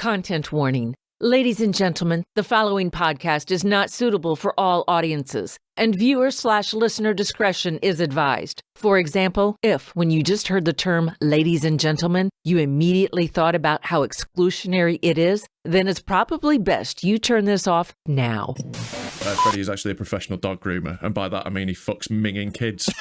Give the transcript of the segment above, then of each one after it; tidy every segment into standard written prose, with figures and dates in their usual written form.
Content warning. Ladies and gentlemen, the following podcast is not suitable for all audiences, and viewer/listener discretion is advised. For example, if, when you just heard the term ladies and gentlemen, you immediately thought about how exclusionary it is, then it's probably best you turn this off now. Freddy is actually a professional dog groomer, and by that I mean he fucks minging kids.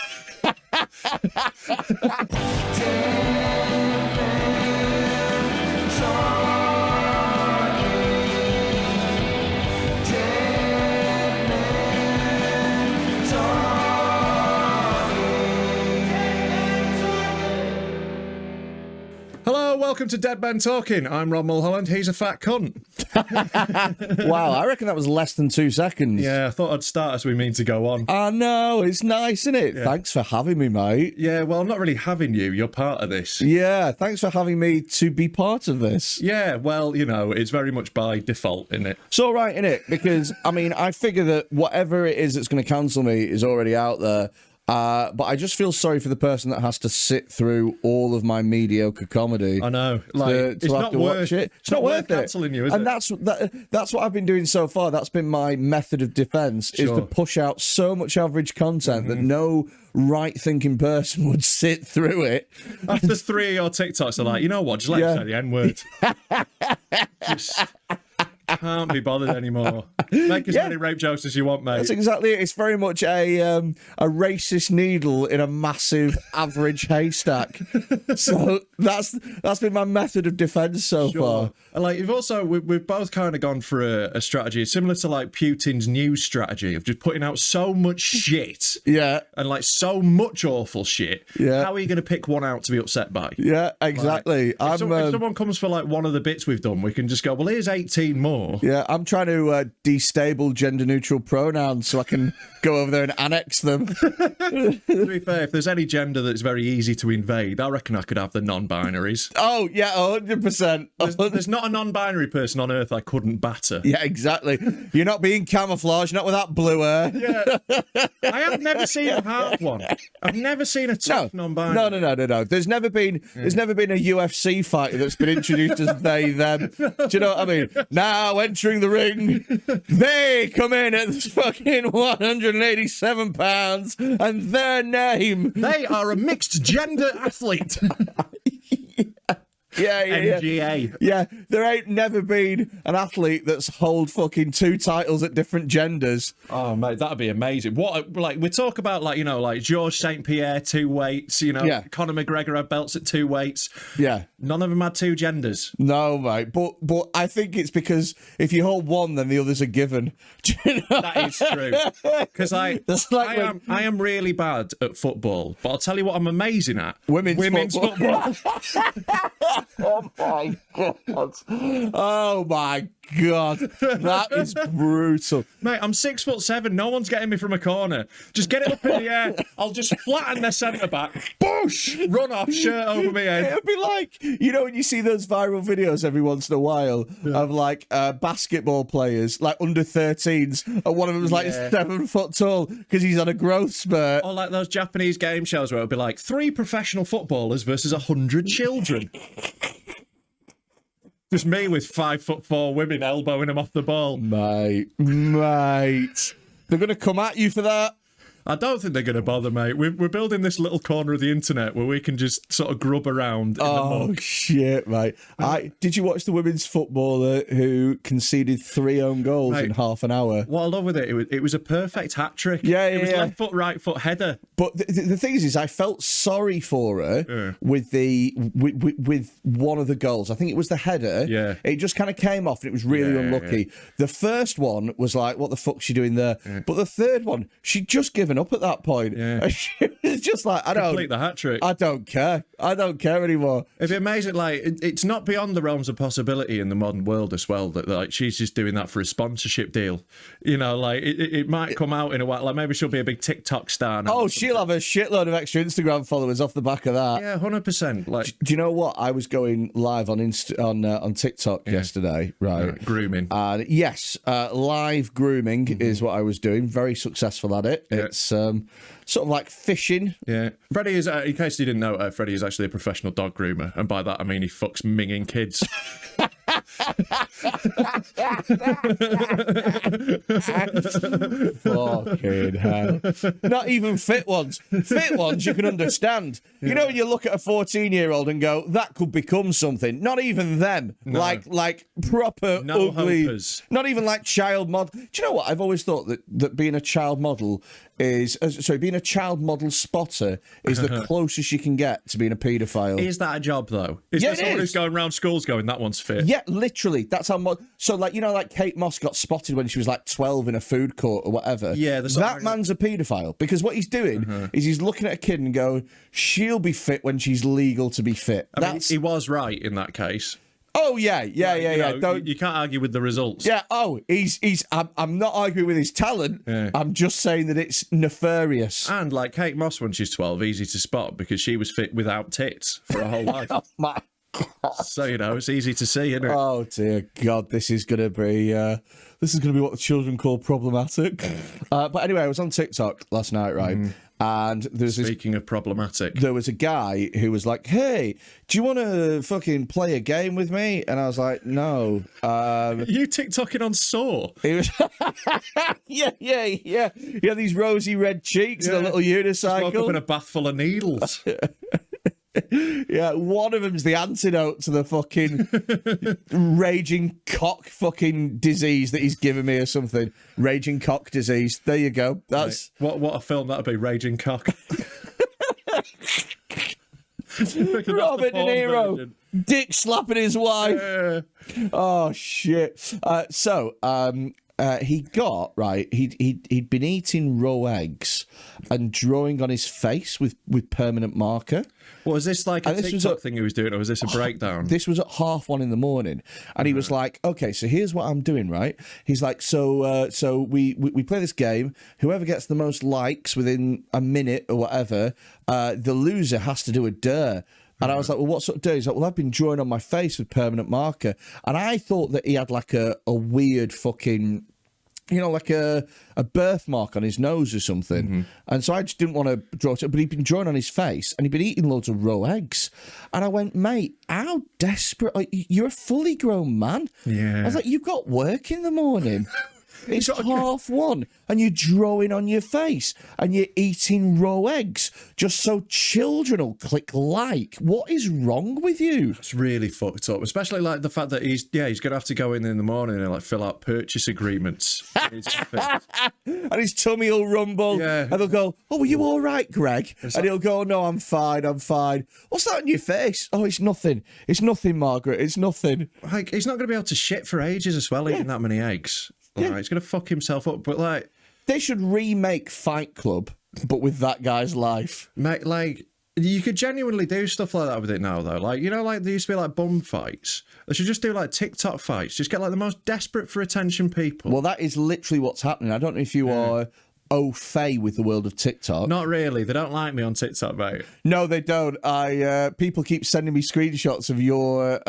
Hello, welcome to Dead Men Talking. I'm Rob Mulholland, he's a fat cunt. Wow, I reckon that was less than 2 seconds. Yeah, I thought I'd start as we mean to go on. I know, it's nice, isn't it? Yeah. Thanks for having me, mate. Yeah, well, I'm not really having you, you're part of this. Yeah, thanks for having me to be part of this. Yeah, well, you know, it's very much by default, isn't it? It's all right, innit? Because, I mean, I figure that whatever it is that's going to cancel me is already out there. But I just feel sorry for the person that has to sit through all of my mediocre comedy. I know. Like, it's not worth it. It's not worth cancelling you, is and it? that's what I've been doing so far. That's been my method of defence, is to push out so much average content that no right-thinking person would sit through it. After 3 of your TikToks, they're like, you know what, just let me say the N-word. Just can't be bothered anymore. Make as many rape jokes as you want, mate. That's exactly it. It's very much a racist needle in a massive average haystack. So that's been my method of defence so far. And like we've both kind of gone for a strategy similar to like Putin's news strategy of just putting out so much shit. Yeah. And like so much awful shit. Yeah. How are you going to pick one out to be upset by? Yeah, exactly. Like, if someone comes for like one of the bits we've done, we can just go, well, here's 18 more. Yeah, I'm trying to destable gender-neutral pronouns so I can go over there and annex them. To be fair, if there's any gender that's very easy to invade, I reckon I could have the non-binaries. Oh, yeah, 100%. There's not a non-binary person on Earth I couldn't batter. Yeah, exactly. You're not being camouflaged, not with that blue hair. Yeah. I have never seen a hard one. I've never seen a tough non-binary. No. There's never been a UFC fighter that's been introduced as they, them. Do you know what I mean? Now entering the ring, they come in at fucking 187 pounds, and their name. They are a mixed gender athlete. Yeah. NGA. Yeah, there ain't never been an athlete that's hold fucking 2 titles at different genders. Oh, mate, that'd be amazing. What, like, we talk about, like, you know, like Georges St. Pierre, 2 weights, you know, Conor McGregor had belts at 2 weights. Yeah. None of them had 2 genders. No, mate, but I think it's because if you hold one, then the others are given. Do you know? That is true. Because I am really bad at football, but I'll tell you what I'm amazing at. Women's football. Oh my god! Oh my god! That is brutal, mate. I'm 6'7". No one's getting me from a corner. Just get it up in the air. I'll just flatten their centre back. Boosh! Run off, shirt over my head. It'd be like, you know, when you see those viral videos every once in a while of like basketball players, like under 13s, and one of them was like 7 foot tall because he's on a growth spurt. Or like those Japanese game shows where it'd be like 3 professional footballers versus 100 children. Just me with 5'4" women elbowing him off the ball. Mate. They're going to come at you for that. I don't think they're going to bother, mate. We're building this little corner of the internet where we can just sort of grub around in the muck. Oh, shit, mate. Did you watch the women's footballer who conceded 3 own goals in half an hour? What I love with it was a perfect hat-trick. It was left foot, right foot header. But the thing is I felt sorry for her with with one of the goals. I think it was the header. Yeah. It just kind of came off and it was really unlucky. Yeah. The first one was like, what the fuck's she doing there? Yeah. But the third one, she'd just given up at that point. Yeah. She was just like, complete the hat trick. I don't care anymore. It'd be amazing. Like, it's not beyond the realms of possibility in the modern world as well that like she's just doing that for a sponsorship deal. You know, like it might come out in a while. Like maybe she'll be a big TikTok star now. Oh, she'll have a shitload of extra Instagram followers off the back of that. Yeah, 100%. Like, do you know what? I was going live on TikTok yesterday, right? Grooming. And yes, live grooming is what I was doing. Very successful at it. Yeah. It's sort of like fishing. Yeah. Freddy is, in case you didn't know, Freddy is actually a professional dog groomer. And by that, I mean he fucks minging kids. Fucking hell. Not even fit ones. Fit ones you can understand. You know when you look at a 14-year-old and go, that could become something. Not even them. No. Like proper ugly. Hopers. Not even like child model. Do you know what? I've always thought that being a child model is... being a child model spotter is the closest you can get to being a paedophile. Is that a job, though? Is there someone who's going around schools going, that one's fit? Yeah, literally. That's how... So, like, you know, like Kate Moss got spotted when she was, like, 12 in a food court or whatever. Yeah. That man's a paedophile. Because what he's doing is he's looking at a kid and going, she'll be fit when she's legal to be fit. I mean, he was right in that case. Oh, yeah. You can't argue with the results. Yeah, I'm not arguing with his talent. Yeah. I'm just saying that it's nefarious. And like Kate Moss when she's 12, easy to spot because she was fit without tits for her whole life. Oh, my God. So, you know, it's easy to see, isn't it? Oh, dear God, this is going to be what the children call problematic. But anyway, I was on TikTok last night, right? And Speaking of problematic, there was a guy who was like, "Hey, do you want to fucking play a game with me?" And I was like, "No." You TikToking on Saw? He was, yeah. He had these rosy red cheeks and a little unicycle. Just woke up in a bath full of needles. Yeah, one of them's the antidote to the fucking raging cock fucking disease that he's given me or something. Raging cock disease. There you go. That's what a film that'd be. Raging cock. Robert De Niro, dick slapping his wife. Oh shit. He got right. He'd been eating raw eggs and drawing on his face with permanent marker. Well, was this like a TikTok thing he was doing, or was this a breakdown? This was at 1:30 in the morning, and he was like, "Okay, so here's what I'm doing." Right? He's like, "So we play this game. Whoever gets the most likes within a minute or whatever, the loser has to do a dare." And I was like, well, what sort of day? He's like, well, I've been drawing on my face with permanent marker. And I thought that he had like a weird fucking, you know, like a birthmark on his nose or something. And so I just didn't want to draw it. But he'd been drawing on his face and he'd been eating loads of raw eggs. And I went, mate, how desperate. Like, you're a fully grown man. Yeah. I was like, you've got work in the morning. It's 1:30 and you're drawing on your face and you're eating raw eggs just so children will click like. What is wrong with you? It's really fucked up, especially like the fact that he's going to have to go in the morning and like fill out purchase agreements. And his tummy will rumble. Yeah. And they'll go, oh, are you all right, Greg? And he'll go, no, I'm fine. What's that on your face? Oh, it's nothing. It's nothing, Margaret. It's nothing. Like, he's not going to be able to shit for ages as well, eating that many eggs. All right, he's going to fuck himself up, but like... They should remake Fight Club, but with that guy's life. Mate, like, you could genuinely do stuff like that with it now, though. Like, you know, like, there used to be, like, bum fights. They should just do, like, TikTok fights. Just get, like, the most desperate for attention people. Well, that is literally what's happening. I don't know if you are au fait with the world of TikTok. Not really. They don't like me on TikTok, mate. No, they don't. People keep sending me screenshots of your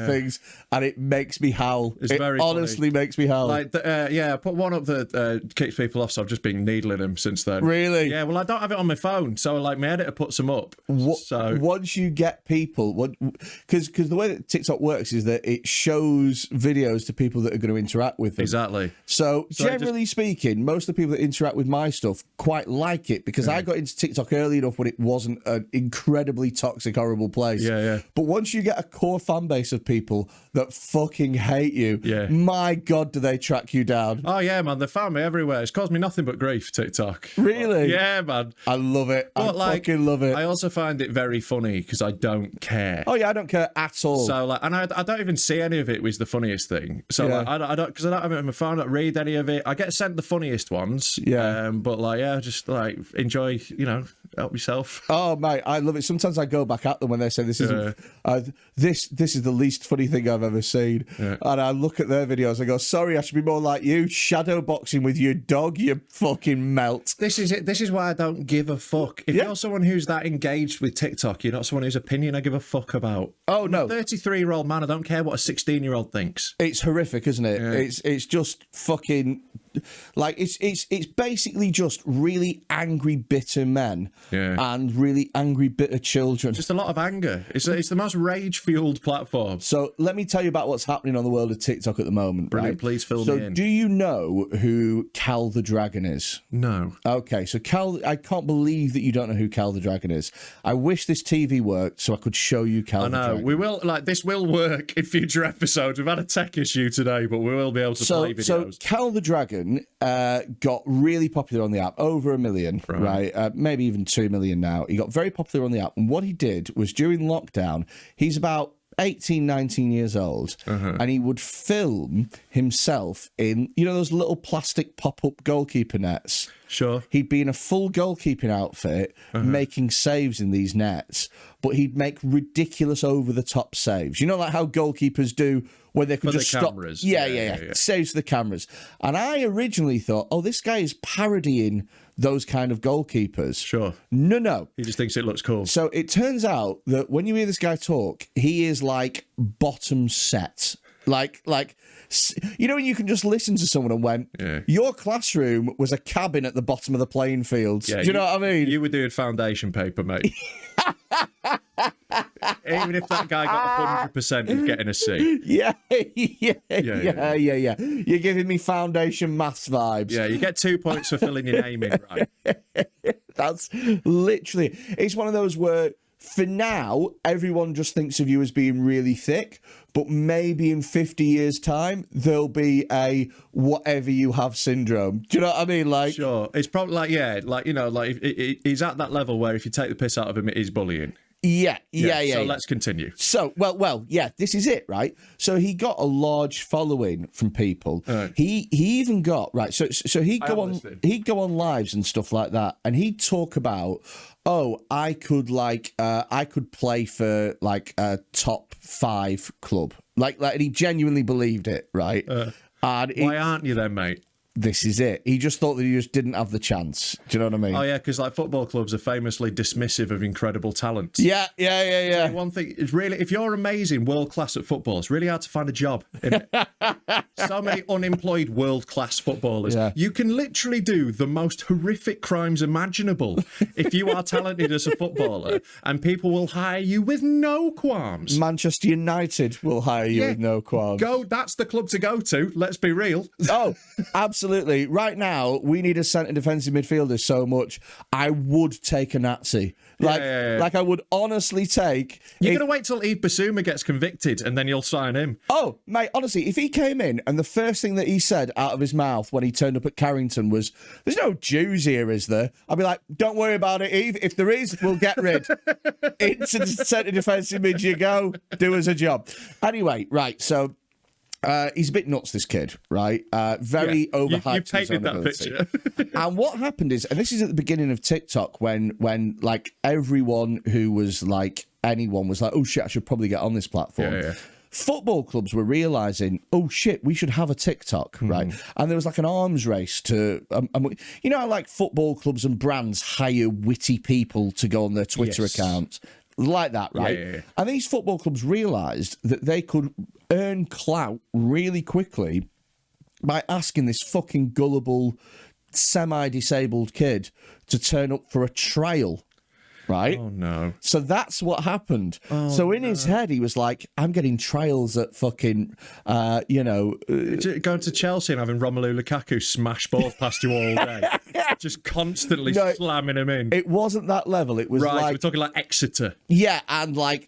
things, and it makes me howl. It very honestly funny. Makes me howl. Like, I put one up that kicks people off, so I've just been needling him since then. Really? Yeah, well, I don't have it on my phone, so, like, my editor puts them up. Once you get people... Because the way that TikTok works is that it shows videos to people that are going to interact with them. Exactly. So generally speaking, most of the people that interact with my stuff quite like it, because I got into TikTok early enough when it wasn't an incredibly toxic, horrible place. Yeah. But once you get a core fan base of people that fucking hate you, my God, do they track you down? Oh, yeah, man. They found me everywhere. It's caused me nothing but grief, TikTok. Really? Yeah, man. I love it. But, I fucking love it. I also find it very funny because I don't care. Oh, yeah, I don't care at all. So, like, and I don't even see any of it, was the funniest thing. So, like, I don't, because I don't have it on my phone, I don't read any of it. I get sent the funniest ones. Yeah. But, like, yeah, just, like, enjoy, you know, help yourself. Oh, mate, I love it. Sometimes I go back at them when they say this is this is the least funny thing I've ever seen. Yeah. And I look at their videos and I go, sorry, I should be more like you. Shadow boxing with your dog, you fucking melt. This is it. This is why I don't give a fuck. If you're someone who's that engaged with TikTok, you're not someone whose opinion I give a fuck about. Oh, no. I'm a 33-year-old man, I don't care what a 16-year-old thinks. It's horrific, isn't it? Yeah. It's just fucking... Like, it's basically just really angry, bitter men and really angry, bitter children. Just a lot of anger. It's the most rage-fueled platform. So let me tell you about what's happening on the world of TikTok at the moment. Brilliant. Right? Please fill me in. So do you know who Cal the Dragon is? No. Okay, so Cal, I can't believe that you don't know who Cal the Dragon is. I wish this TV worked so I could show you Cal the Dragon. We will, this will work in future episodes. We've had a tech issue today, but we will be able to play videos. So Cal the Dragon got really popular on the app, over 1 million, right? Maybe even 2 million now. He got very popular on the app. And what he did was during lockdown, he's about 18, 19 years old, and he would film himself in, those little plastic pop-up goalkeeper nets. Sure. He'd be in a full goalkeeping outfit, making saves in these nets, but he'd make ridiculous over-the-top saves. You know, like how goalkeepers do where they could just stop. Cameras. Yeah. Saves for the cameras. And I originally thought, this guy is parodying those kind of goalkeepers. Sure. No. He just thinks it looks cool. So it turns out that when you hear this guy talk, he is like bottom set. Like, when you can just listen to someone and went, your classroom was a cabin at the bottom of the playing field. Yeah, do you know what I mean? You were doing foundation paper, mate. Even if that guy got 100%, he's getting a C. Yeah. You're giving me foundation maths vibes. Yeah, you get 2 points for filling your name in right. That's literally, it's one of those where, for now, everyone just thinks of you as being really thick, but maybe in 50 years' time, there'll be a whatever you have syndrome. Do you know what I mean? Like, sure. It's probably he's at that level where if you take the piss out of him, it is bullying. Yeah. So let's continue. So, this is it, right? So he got a large following from people. He even got, so he'd go on lives and stuff like that, and he'd talk about, I could play for like a top 5 club. Like and he genuinely believed it, right? Why aren't you then, mate? This is it. He just thought that he just didn't have the chance. Do you know what I mean? Oh, yeah, because football clubs are famously dismissive of incredible talent. Yeah. So one thing is really, if you're amazing, world-class at football, it's really hard to find a job. So many unemployed world-class footballers. Yeah. You can literally do the most horrific crimes imaginable if you are talented as a footballer, and people will hire you with no qualms. Manchester United will hire you with no qualms. That's the club to go to, let's be real. Oh, absolutely. Right now, we need a centre defensive midfielder so much, I would take a Nazi. Like I would honestly take... You're going to wait till Yves Bissouma gets convicted and then you'll sign him. Oh, mate, honestly, if he came in and the first thing that he said out of his mouth when he turned up at Carrington was, there's no Jews here, is there? I'd be like, don't worry about it, Yves. If there is, we'll get rid. Into the centre defensive mid you go. Do us a job. Anyway, right, so... he's a bit nuts, this kid, right? Very overhyped. You've painted that picture. And what happened is, and this is at the beginning of TikTok, when like everyone who was like anyone was like, oh shit, I should probably get on this platform. Yeah. Football clubs were realizing, oh shit, we should have a TikTok, right? And there was like an arms race to, how like football clubs and brands hire witty people to go on their Twitter accounts. Like that, right? Yeah. And these football clubs realised that they could earn clout really quickly by asking this fucking gullible, semi-disabled kid to turn up for a trial, right? Oh, no. So that's what happened. So in his head, he was like, I'm getting trials at fucking, Going to Chelsea and having Romelu Lukaku smash balls past you all day. Just constantly slamming him in. It wasn't that level. It was we're talking like Exeter. Yeah, and like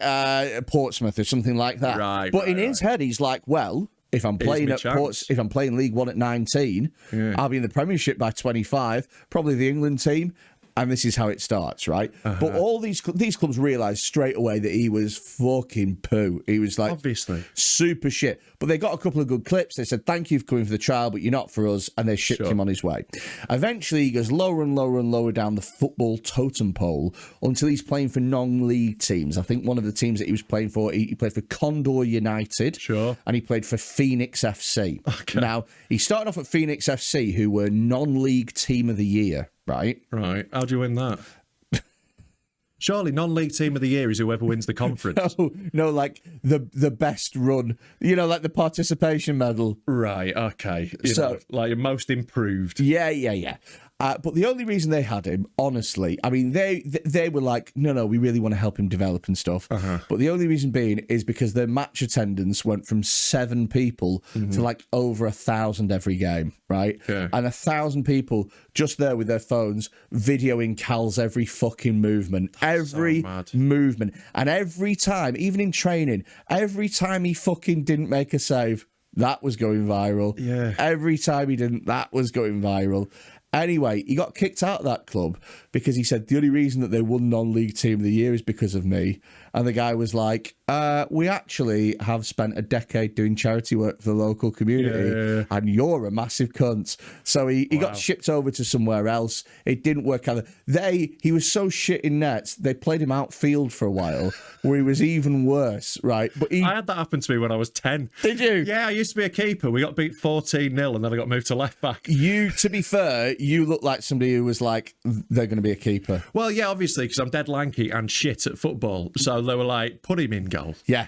Portsmouth or something like that. Right. But in his head, he's like, well, if I'm playing if I'm playing League One at 19, I'll be in the Premiership by 25, probably the England team. And this is how it starts, right? But all these clubs realised straight away that he was fucking poo. He was like, obviously, super shit. But they got a couple of good clips. They said, thank you for coming for the trial, but you're not for us. And they shipped him on his way. Eventually, he goes lower and lower and lower down the football totem pole until he's playing for non-league teams. I think one of the teams that he was playing for, he played for Condor United. Sure. And he played for Phoenix FC. Okay. Now, he started off at Phoenix FC, who were non-league team of the year. Right. How do you win that? Surely non-league team of the year is whoever wins the conference. No, like the best run. Like the participation medal. Right, okay. You know, like most improved. Yeah. But the only reason they had him, honestly, I mean, they were like, no, we really want to help him develop and stuff. But the only reason being is because their match attendance went from 7 people to like over 1,000 every game, right? Yeah. And 1,000 people just there with their phones videoing Cal's every fucking movement, every movement. And every time, even in training, every time he fucking didn't make a save, that was going viral. Yeah. Every time he didn't, that was going viral. Anyway, he got kicked out of that club because he said the only reason that they won non-league team of the year is because of me. And the guy was like, we actually have spent a decade doing charity work for the local community, and you're a massive cunt. So he got shipped over to somewhere else. It didn't work out. He was so shit in nets, they played him outfield for a while, where he was even worse, right? But I had that happen to me when I was 10. Did you? Yeah, I used to be a keeper. We got beat 14-0, and then I got moved to left back. To be fair, you look like somebody who was like, they're going to be a keeper. Well, yeah, obviously, because I'm dead lanky and shit at football. So they were like, put him in goal. Yeah.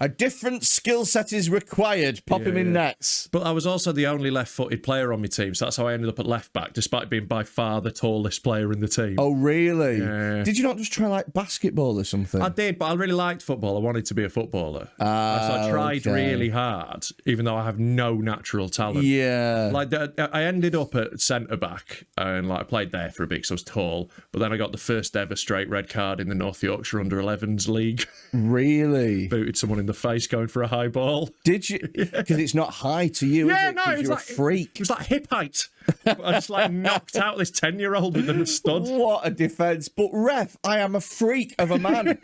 A different skill set is required. Pop him in nets. But I was also the only left-footed player on my team, so that's how I ended up at left-back, despite being by far the tallest player in the team. Oh, really? Yeah. Did you not just try, like, basketball or something? I did, but I really liked football. I wanted to be a footballer. So I tried really hard, even though I have no natural talent. Yeah. Like, I ended up at centre-back, and like I played there for a bit because I was tall, but then I got the first ever straight red card in the North Yorkshire Under-11s League. Really? Booted someone in the face going for a high ball. Did you? Because it's not high to you, is it? Because you're a freak. It was like hip height. I just like knocked out this 10-year-old with a stud. What a defence. But ref, I am a freak of a man.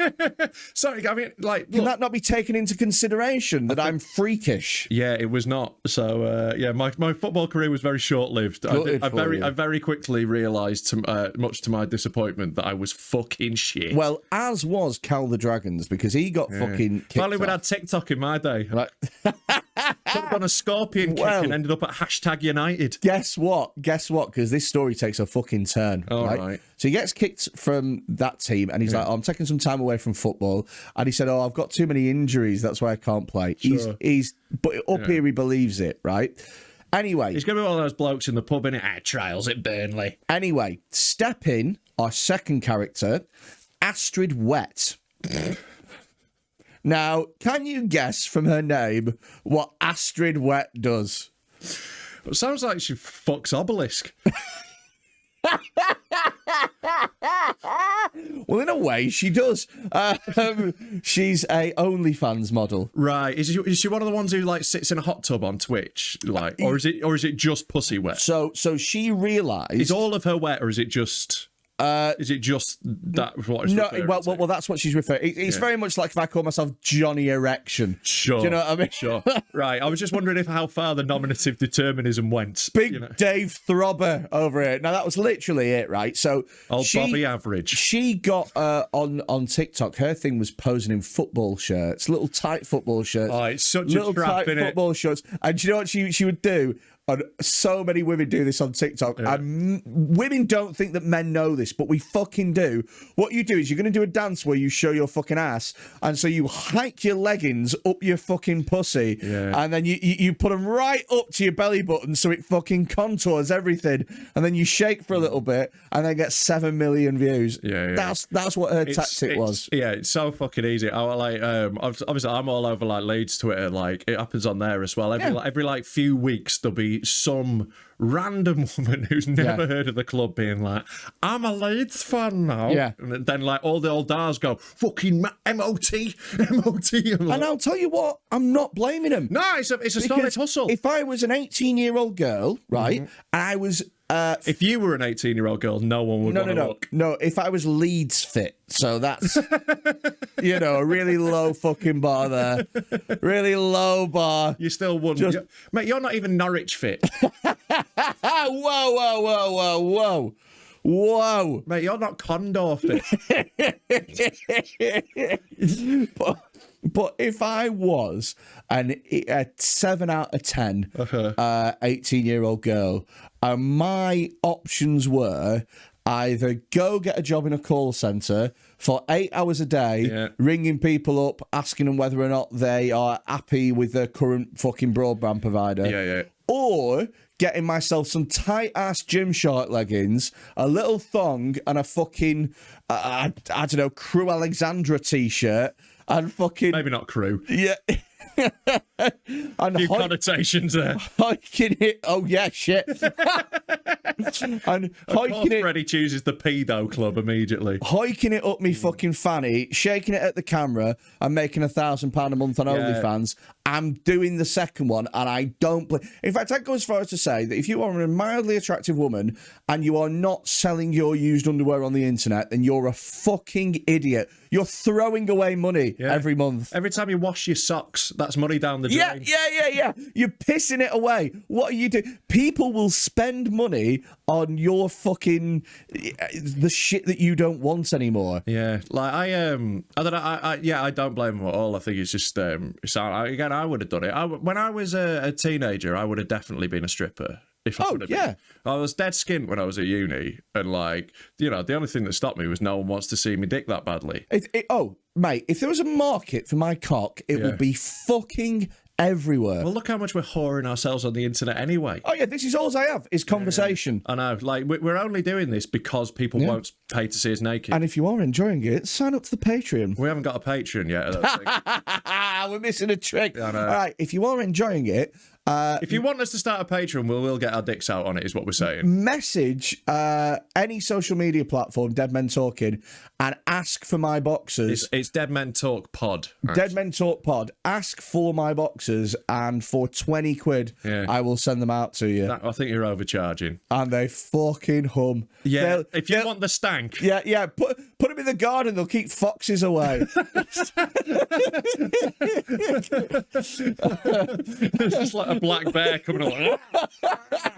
Sorry, I mean, like... Can that not be taken into consideration, that I'm freakish? Yeah, it was not. So, my football career was very short-lived. I very quickly realised, much to my disappointment, that I was fucking shit. Well, as was Cal the Dragons, because he got fucking kicked Finally, we had TikTok in my day. Right. Took on a scorpion kick and ended up at #United. Guess what? Because this story takes a fucking turn. Right? So he gets kicked from that team, and he's like, I'm taking some time away from football. And he said, I've got too many injuries. That's why I can't play. Sure. But here he believes it, right? Anyway. He's going to be one of those blokes in the pub, innit? Trials at Burnley. Anyway, step in our second character, Astrid Wet. Now, can you guess from her name what Astrid Wet does? It sounds like she fucks Obelisk. Well, in a way, she does. She's a OnlyFans model, right? Is she one of the ones who like sits in a hot tub on Twitch, like, or is it just pussy wet? So she realised, is all of her wet, or is it just? Is it just that? What it's well, that's what she's referring. It's very much like if I call myself Johnny Erection. Sure. Do you know what I mean? Sure. Right. I was just wondering how far the nominative determinism went. Big Dave Throbber over here. Now that was literally it, right? So Bobby Average. She got on TikTok. Her thing was posing in football shirts, little tight football shirts. Oh, it's such little a trap, tight football shirts. And do you know what she would do? And so many women do this on TikTok. Yeah. And women don't think that men know this, but we fucking do. What you do is you're going to do a dance where you show your fucking ass, and so you hike your leggings up your fucking pussy, and then you put them right up to your belly button so it fucking contours everything, and then you shake for a little bit, and then get 7 million views. Yeah. That's what her tactic was. Yeah, it's so fucking easy. Obviously, I'm all over like Leeds Twitter. Like it happens on there as well. Every like few weeks there'll be some random woman who's never heard of the club being like, I'm a Leeds fan now. Yeah. And then like all the old Dars go, fucking MOT. And I'll tell you what, I'm not blaming him. No, it's a solid hustle. If I was an 18-year-old girl, right, and I was... if you were an 18-year-old girl, no one would want to look. No, if I was Leeds fit, so that's, a really low fucking bar there. Really low bar. You still wouldn't. Mate, you're not even Norwich fit. Whoa. Mate, you're not Condor fit. But if I was a 7 out of 10 18-year-old girl, my options were either go get a job in a call centre for 8 hours a day, ringing people up, asking them whether or not they are happy with their current fucking broadband provider. or getting myself some tight-ass Gymshark leggings, a little thong, and a fucking, I don't know, Crew Alexandra t-shirt, and fucking... Maybe not Crew. Yeah. And a few connotations there. Hiking it. Oh, yeah, shit. And hiking it. Freddy chooses the pedo club immediately. Hiking it up me fucking fanny, shaking it at the camera, and making £1,000 a month on OnlyFans. I'm doing the second one, and I don't. In fact, I'd go as far as to say that if you are a mildly attractive woman and you are not selling your used underwear on the internet, then you're a fucking idiot. You're throwing away money every month. Every time you wash your socks, that's money down the drain. Yeah. You're pissing it away. What are you doing? People will spend money on your fucking the shit that you don't want anymore. Yeah, like I don't know. I don't blame them at all. I think it's just again, I would have done it. When I was a teenager, I would have definitely been a stripper. If I could have been. I was dead skint when I was at uni, and like, you know, the only thing that stopped me was no one wants to see me dick that badly. Mate, if there was a market for my cock, it would be fucking everywhere. Well, look how much we're whoring ourselves on the internet anyway. Oh yeah, this is all I have is conversation. I know, like we're only doing this because people won't pay to see us naked. And if you are enjoying it, sign up to the Patreon. We haven't got a Patreon yet. I don't think. We're missing a trick. I know. All right, if you are enjoying it, if you want us to start a Patreon, we'll get our dicks out on it, is what we're saying. Message any social media platform, Dead Men Talking, and ask for my boxers. It's Dead Men Talk Pod. Dead Men Talk Pod. Ask for my boxers, and for 20 quid, I will send them out to you. I think you're overcharging. And they fucking hum. Yeah, if you want the stank. Yeah, put them in the garden, they'll keep foxes away. It's just like a black bear coming along.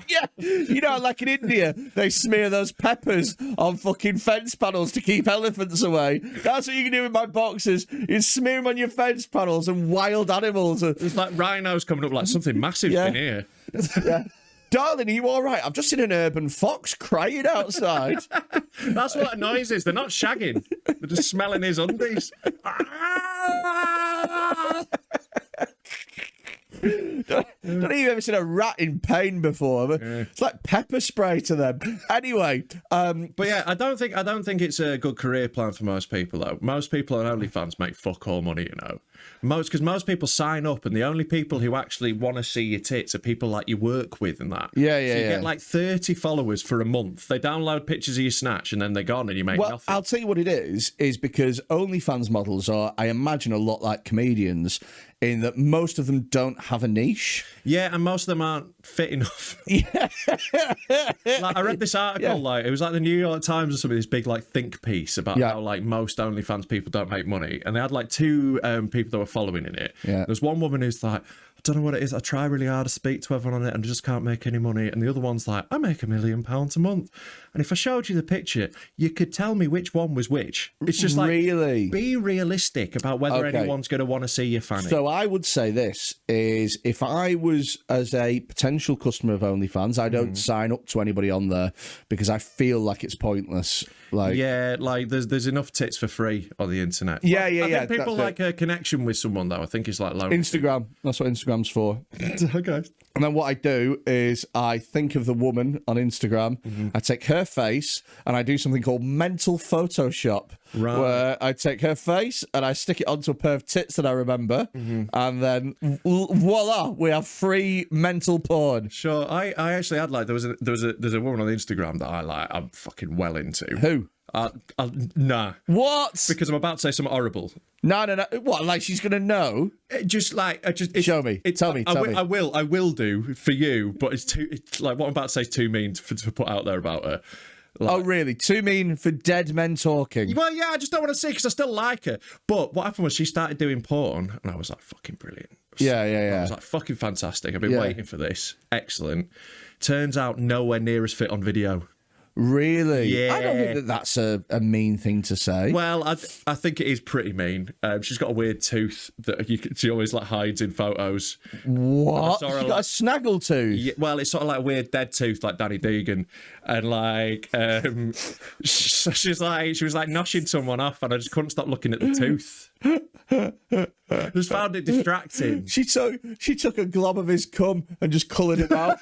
Yeah, you know, like in India, they smear those peppers on fucking fence panels to keep elephants away. That's what you can do with my boxes. You smear them on your fence panels and wild animals. It's like rhinos coming up like something massive in here. Yeah. Darling, are you all right? I've just seen an urban fox crying outside. That's what that noise is. They're not shagging. They're just smelling his undies. Don't you ever seen a rat in pain before? It's like pepper spray to them. Anyway, but yeah, I don't think it's a good career plan for most people though. Most people on OnlyFans make fuck all money, you know. Because most people sign up, and the only people who actually want to see your tits are people like you work with and that. Yeah. So you get like 30 followers for a month. They download pictures of your snatch, and then they're gone, and you make nothing. I'll tell you what it is because OnlyFans models are, I imagine, a lot like comedians, in that most of them don't have a niche. Yeah, and most of them aren't fit enough. Yeah. Like, I read this article, like it was like the New York Times or something, this big like think piece about how like most OnlyFans people don't make money, and they had like two people that were following in it. Yeah. There's one woman who's like, I don't know what it is. I try really hard to speak to everyone on it and just can't make any money. And the other one's like, I make £1 million a month. And if I showed you the picture, you could tell me which one was which. It's just like, really? Be realistic about whether anyone's going to want to see your fanny. So I would say this is, if I was as a potential customer of OnlyFans, I don't sign up to anybody on there because I feel like it's pointless. Like, yeah, like there's enough tits for free on the internet. Yeah. I think people like a connection with someone though. I think it's like Instagram. That's what Instagram's for. Okay. And then what I do is I think of the woman on Instagram, I take her face and I do something called mental Photoshop, where I take her face and I stick it onto a pair of tits that I remember, and then voila, we have free mental porn. Sure. I actually had like there's a woman on Instagram that I'm fucking well into. Who? Nah. What? Because I'm about to say something horrible. No. What? Like she's gonna know? Show me. Tell me. I will do for you, but it's like what I'm about to say is too mean to put out there about her. Like, oh, really? Too mean for Dead Men Talking? Well, yeah, I just don't want to see because I still like her. But what happened was she started doing porn, and I was like, fucking brilliant. Yeah. I was like, fucking fantastic. I've been waiting for this. Excellent. Turns out nowhere near as fit on video. Really? Yeah. I don't think that's a mean thing to say. Well, I think it is pretty mean. She's got a weird tooth that she always like hides in photos. What? She got a snaggle tooth? Yeah, well, it's sort of like a weird dead tooth, like Danny Deegan, and like she was like noshing someone off, and I just couldn't stop looking at the tooth. Just found it distracting. She took a glob of his cum and just coloured it out.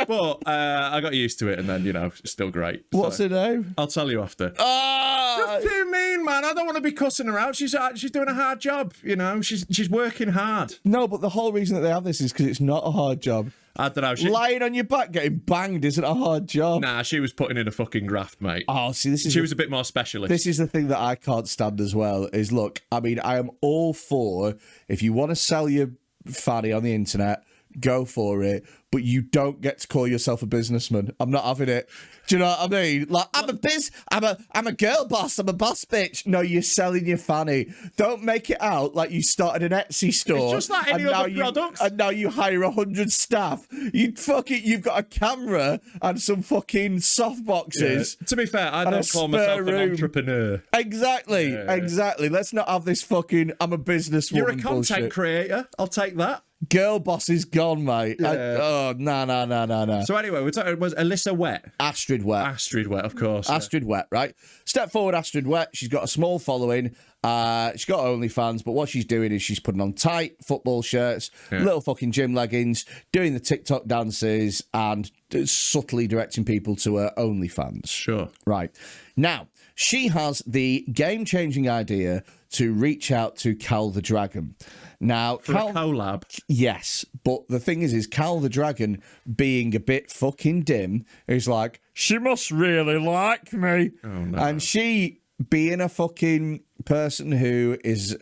But I got used to it, and then it's still great. What's her name? I'll tell you after. Ah, Just too mean, man. I don't want to be cussing her out. She's doing a hard job. She's working hard. no, but the whole reason that they have this is because it's not a hard job. I don't know. Lying on your back getting banged isn't a hard job. Nah, she was putting in a fucking graft, mate. Oh, see, She was a bit more specialist. This is the thing that I can't stand as well, is look, I mean, I am all for, if you want to sell your fanny on the internet, go for it, but you don't get to call yourself a businessman. I'm not having it. Do you know what I mean? Like, I'm a girl boss, I'm a boss bitch. No, you're selling your fanny. Don't make it out like you started an Etsy store. It's just like any other product. And now you hire 100 staff. You've got a camera and some fucking soft boxes. Yeah. To be fair, I don't call myself an entrepreneur. Exactly. Let's not have this fucking I'm a businesswoman You're a content bullshit. creator. I'll take that. Girl boss is gone, mate. Yeah. No. So anyway, we're talking, was Alyssa Wet? Astrid Wet. Astrid Wet, of course. Astrid Wet, right? Step forward, Astrid Wet. She's got a small following. She's got OnlyFans, but what she's doing is she's putting on tight football shirts, little fucking gym leggings, doing the TikTok dances, and subtly directing people to her OnlyFans. Sure. Right. Now, she has the game-changing idea to reach out to Cal the Dragon. Now, For a collab. Yes, but the thing is Cal the Dragon, being a bit fucking dim, is like, she must really like me. Oh, no. And she, being a fucking person who is,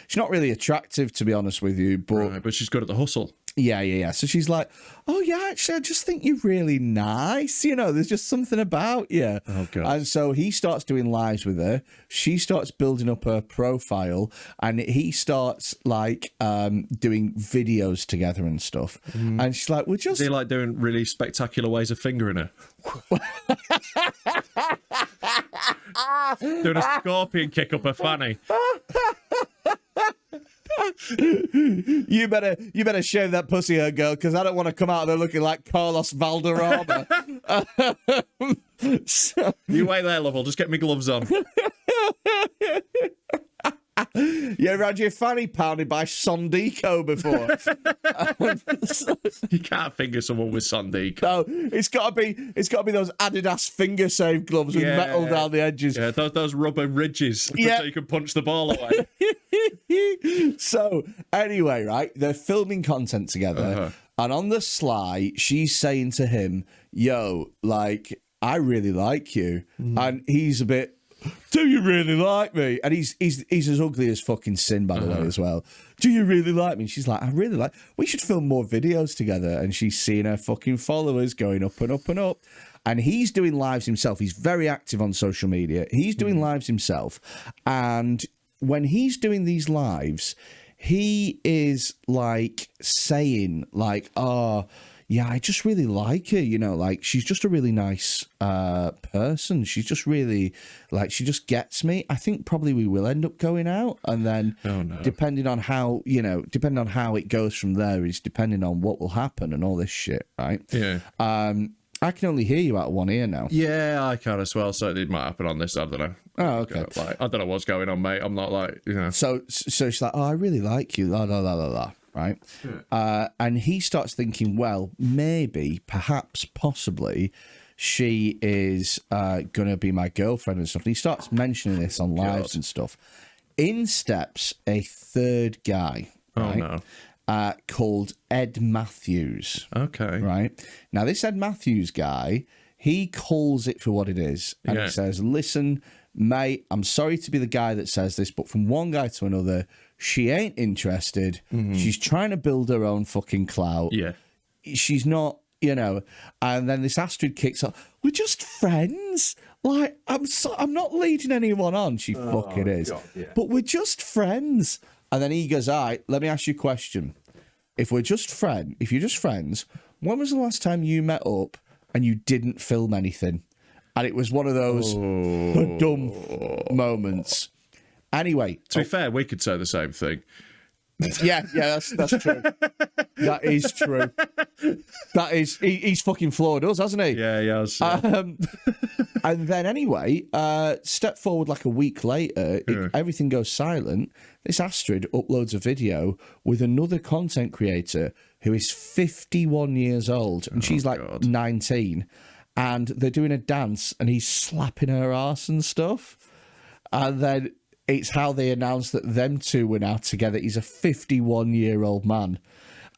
she's not really attractive, to be honest with you, but... Right, but she's good at the hustle. Yeah. So she's like, oh, yeah, actually, I just think you're really nice. There's just something about you. Oh, God. And so he starts doing lives with her. She starts building up her profile, and he starts, like, doing videos together and stuff. And she's like, we're just... Is he, like, doing really spectacular ways of fingering her? Doing a scorpion kick up her fanny. You better shave that pussy, her girl, because I don't want to come out of there looking like Carlos Valderrama. You wait there, love. I'll just get my gloves on. You ever had your fanny pounded by Sondico before? You can't finger someone with Sondico. No, it's got to be those Adidas finger save gloves with metal down the edges. Yeah, those rubber ridges so you can punch the ball away. So anyway, right, they're filming content together, and on the sly, she's saying to him, "Yo, like, I really like you," and he's a bit. Do you really like me? And he's as ugly as fucking sin, by the way, as well. Do you really like me? And she's like, I really like... We should film more videos together. And she's seeing her fucking followers going up and up and up. And he's doing lives himself. He's very active on social media. He's doing lives himself. And when he's doing these lives, he is, like, saying, like, oh... yeah, I just really like her, like, she's just a really nice person. She's just really, like, she just gets me. I think probably we will end up going out, and then depending on how it goes from there is depending on what will happen and all this shit, right? Yeah. I can only hear you out of one ear now. Yeah, I can as well, so it might happen on this, I don't know. Oh, okay. Like, I don't know what's going on, mate. I'm not like, So she's like, oh, I really like you, la la la la la. Right. And he starts thinking, well, maybe, perhaps, possibly, she is going to be my girlfriend and stuff. And he starts mentioning this on lives and stuff. In steps a third guy, called Ed Matthews. Okay. Right. Now, this Ed Matthews guy, he calls it for what it is. And he says, listen, mate, I'm sorry to be the guy that says this, but from one guy to another, she ain't interested. She's trying to build her own fucking clout. Yeah. She's not, and then this Astrid kicks up. We're just friends. Like, I'm not leading anyone on. She fucking is. God, yeah. But we're just friends. And then he goes, all right, let me ask you a question. If you're just friends, when was the last time you met up and you didn't film anything? And it was one of those dumb moments. Anyway. To be fair, we could say the same thing. Yeah, that's true. That is true. That is, he's fucking floored us, hasn't he? Yeah, he has. Yeah. And then anyway, step forward like a week later, everything goes silent. This Astrid uploads a video with another content creator who is 51 years old, and she's like 19, and they're doing a dance, and he's slapping her ass and stuff. And then it's how they announced that them two were now together. He's a 51-year-old man.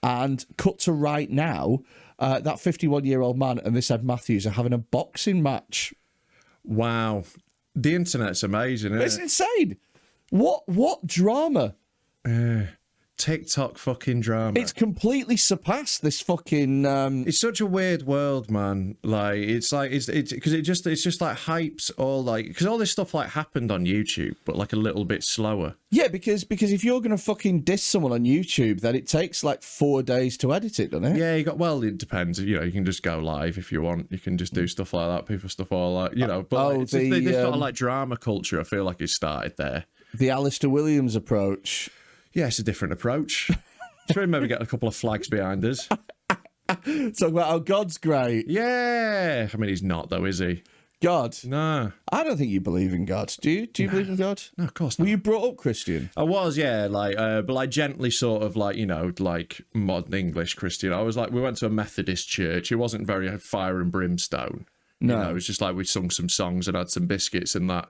And cut to right now, that 51-year-old man and this Ed Matthews are having a boxing match. Wow. The internet's amazing, isn't it? It's insane. What drama? TikTok fucking drama. It's completely surpassed this fucking. It's such a weird world, man. Like it's because it's just like hypes all like because all this stuff like happened on YouTube, but like a little bit slower. Yeah, because if you're gonna fucking diss someone on YouTube, then it takes like 4 days to edit it, doesn't it? Yeah, it depends. You know, you can just go live if you want. You can just do stuff like that. People stuff all like But this sort of like drama culture, I feel like it started there. The Alistair Williams approach. Yeah, it's a different approach. Should we maybe get a couple of flags behind us? Talk about how God's great. Yeah. I mean, he's not, though, is he? God? No. I don't think you believe in God. Do you? Do you believe in God? No, of course not. Were you brought up Christian? I was, yeah. But like gently sort of like, like modern English Christian. I was like, we went to a Methodist church. It wasn't very fire and brimstone. No. It was just like we sung some songs and had some biscuits and that.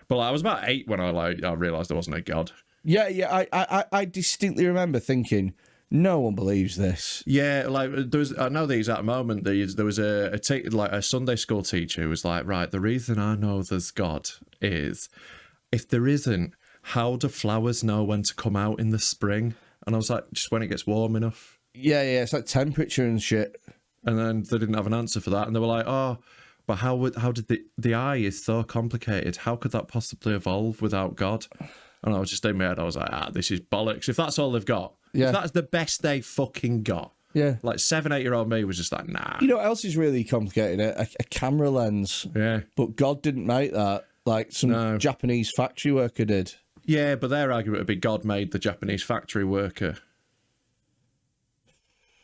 But I was about 8 when I realised there wasn't a God. Yeah. I distinctly remember thinking, no one believes this. Yeah, like I know the exact moment. There was a Sunday school teacher who was like, right, the reason I know there's God is if there isn't, how do flowers know when to come out in the spring? And I was like, just when it gets warm enough. Yeah, it's like temperature and shit. And then they didn't have an answer for that, and they were like, oh. But how did the eye is so complicated? How could that possibly evolve without God? And I was just in my head, I was like, this is bollocks. If that's all they've got, if that's the best they fucking got, like 7, 8-year-old me was just like, nah. You know what else is really complicated? A camera lens. Yeah. But God didn't make that. Like some Japanese factory worker did. Yeah, but their argument would be God made the Japanese factory worker.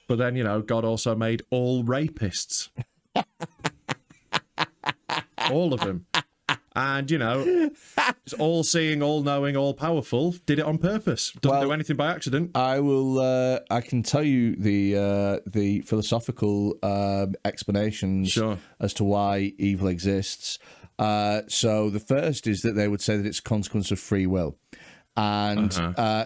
But then, God also made all rapists. All of them. And, it's all-seeing, all-knowing, all-powerful, did it on purpose. Doesn't do anything by accident. I can tell you the philosophical explanations as to why evil exists. So the first is that they would say that it's a consequence of free will. And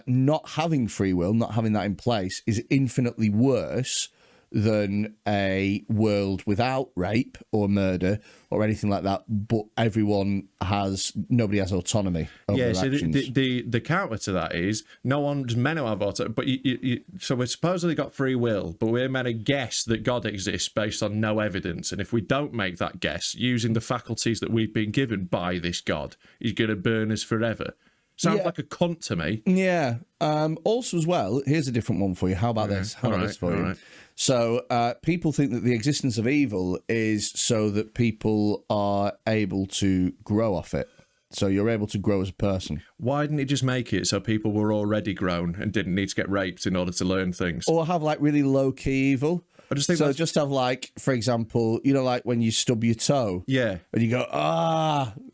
not having free will, not having that in place, is infinitely worse than a world without rape or murder or anything like that, but nobody has autonomy over their actions. The counter to that is no one's meant to have autonomy, but so we've supposedly got free will, but we're meant to guess that God exists based on no evidence, and if we don't make that guess using the faculties that we've been given by this God, he's going to burn us forever. Sounds like a cunt to me. Yeah. Also, as well, here's a different one for you. How about this? How about this for you? Right. So, people think that the existence of evil is so that people are able to grow off it. So you're able to grow as a person. Why didn't it just make it so people were already grown and didn't need to get raped in order to learn things? Or have like really low-key evil. I just think just have like, for example, like when you stub your toe. Yeah. And you go,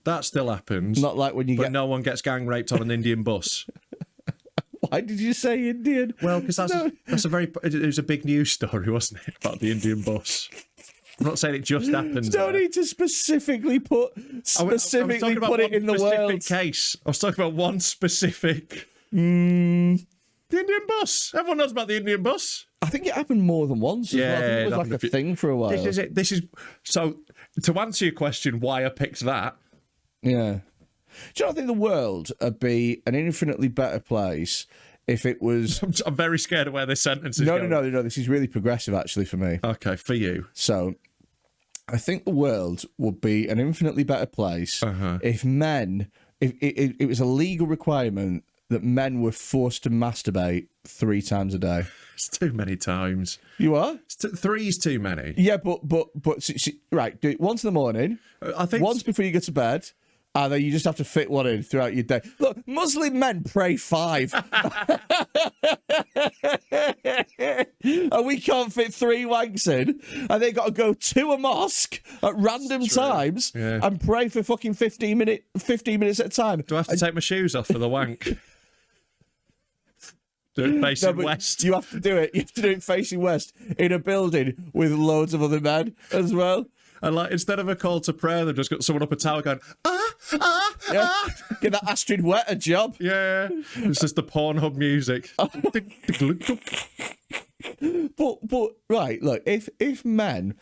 that still happens. Not like when but no one gets gang raped on an Indian bus. Why did you say Indian? Well, because it was a big news story, wasn't it, about the Indian bus? I'm not saying it just happens. You don't need to specifically put it in the world. Case. I was talking about one specific. The Indian bus. Everyone knows about the Indian bus. I think it happened more than once. Yeah, I think it was like a thing for a while. This is so. To answer your question, why I picked that. Yeah. Do you not think the world would be an infinitely better place if it was... I'm very scared of where this sentence is going. No, this is really progressive, actually, for me. Okay, for you. So, I think the world would be an infinitely better place if it was a legal requirement that men were forced to masturbate 3 times a day. It's too many times. You are? 3 is too many. Yeah, but right, do it once in the morning, I think once before you go to bed, And then you just have to fit one in throughout your day. Look, Muslim men pray 5. And we can't fit 3 wanks in. And they got to go to a mosque at random times and pray for fucking 15 minutes at a time. Do I have to take my shoes off for the wank? Do it facing west. You have to do it. You have to do it facing west in a building with loads of other men as well. And like, instead of a call to prayer, they've just got someone up a tower going, Give that Astrid Wet a job. Yeah. It's just the Pornhub music. But right, look, if men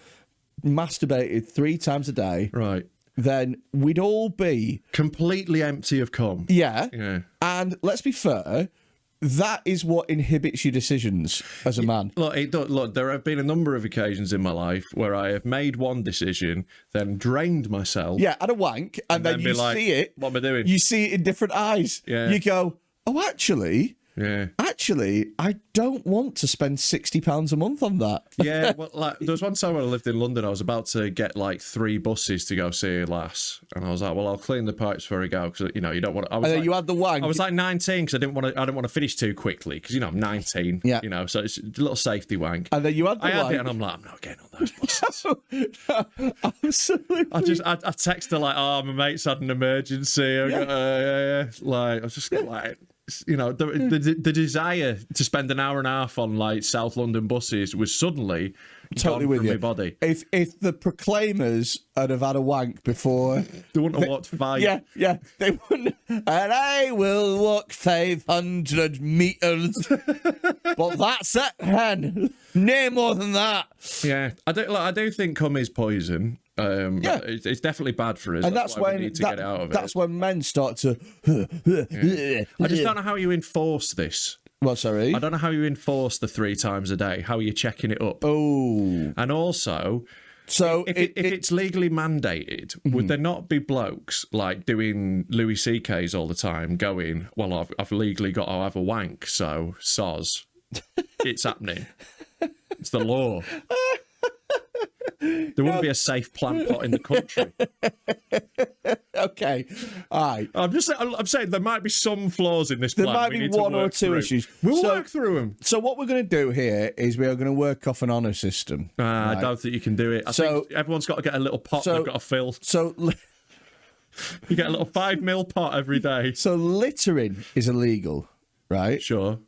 masturbated 3 times a day, right, then we'd all be completely empty of cum. Yeah. And let's be fair, that is what inhibits your decisions as a man. Look, there have been a number of occasions in my life where I have made one decision, then drained myself. Yeah, had a wank, and then you see it. What am I doing? You see it in different eyes. Yeah. You go, oh, actually, I don't want to spend £60 a month on that. Yeah, well, like, there was one time when I lived in London, I was about to get like 3 buses to go see a lass, and I was like, well, I'll clean the pipes before I go, because you don't want to. And then you had the wank. I was like 19 because I didn't want to finish too quickly, because I'm 19. Yeah. So it's a little safety wank. And then you had the wank. I had it, and I'm like, I'm not getting on those buses. No, absolutely. I text her like, oh, my mate's had an emergency. Like, I was just like. The desire to spend an hour and a half on like South London buses was suddenly totally gone with from you. my body. If the Proclaimers had have had a wank before, they wouldn't have walked 5. Yeah, they wouldn't. And I will walk 500 meters, but that's it, hen. No more than that. Yeah, I do think cum is poison. It's definitely bad for us, and that's when we need to get out of it. That's when men start to. I just don't know how you enforce this. Well, sorry, I don't know how you enforce the 3 times a day. How are you checking it up? Oh, and also. So if it's legally mandated, would there not be blokes like doing Louis CK's all the time going, well, I've legally got to have a wank, so soz. It's happening. It's the law. There wouldn't be a safe plant pot in the country. Okay, all right. I'm saying there might be some flaws in this plan. There might be 1 or 2 issues. We'll work through them. So what we're going to do here is we are going to work off an honour system. Right? I don't think you can do it. I think everyone's got to get a little pot they've got to fill. So you get a little 5 mil pot every day. So littering is illegal, right? Sure.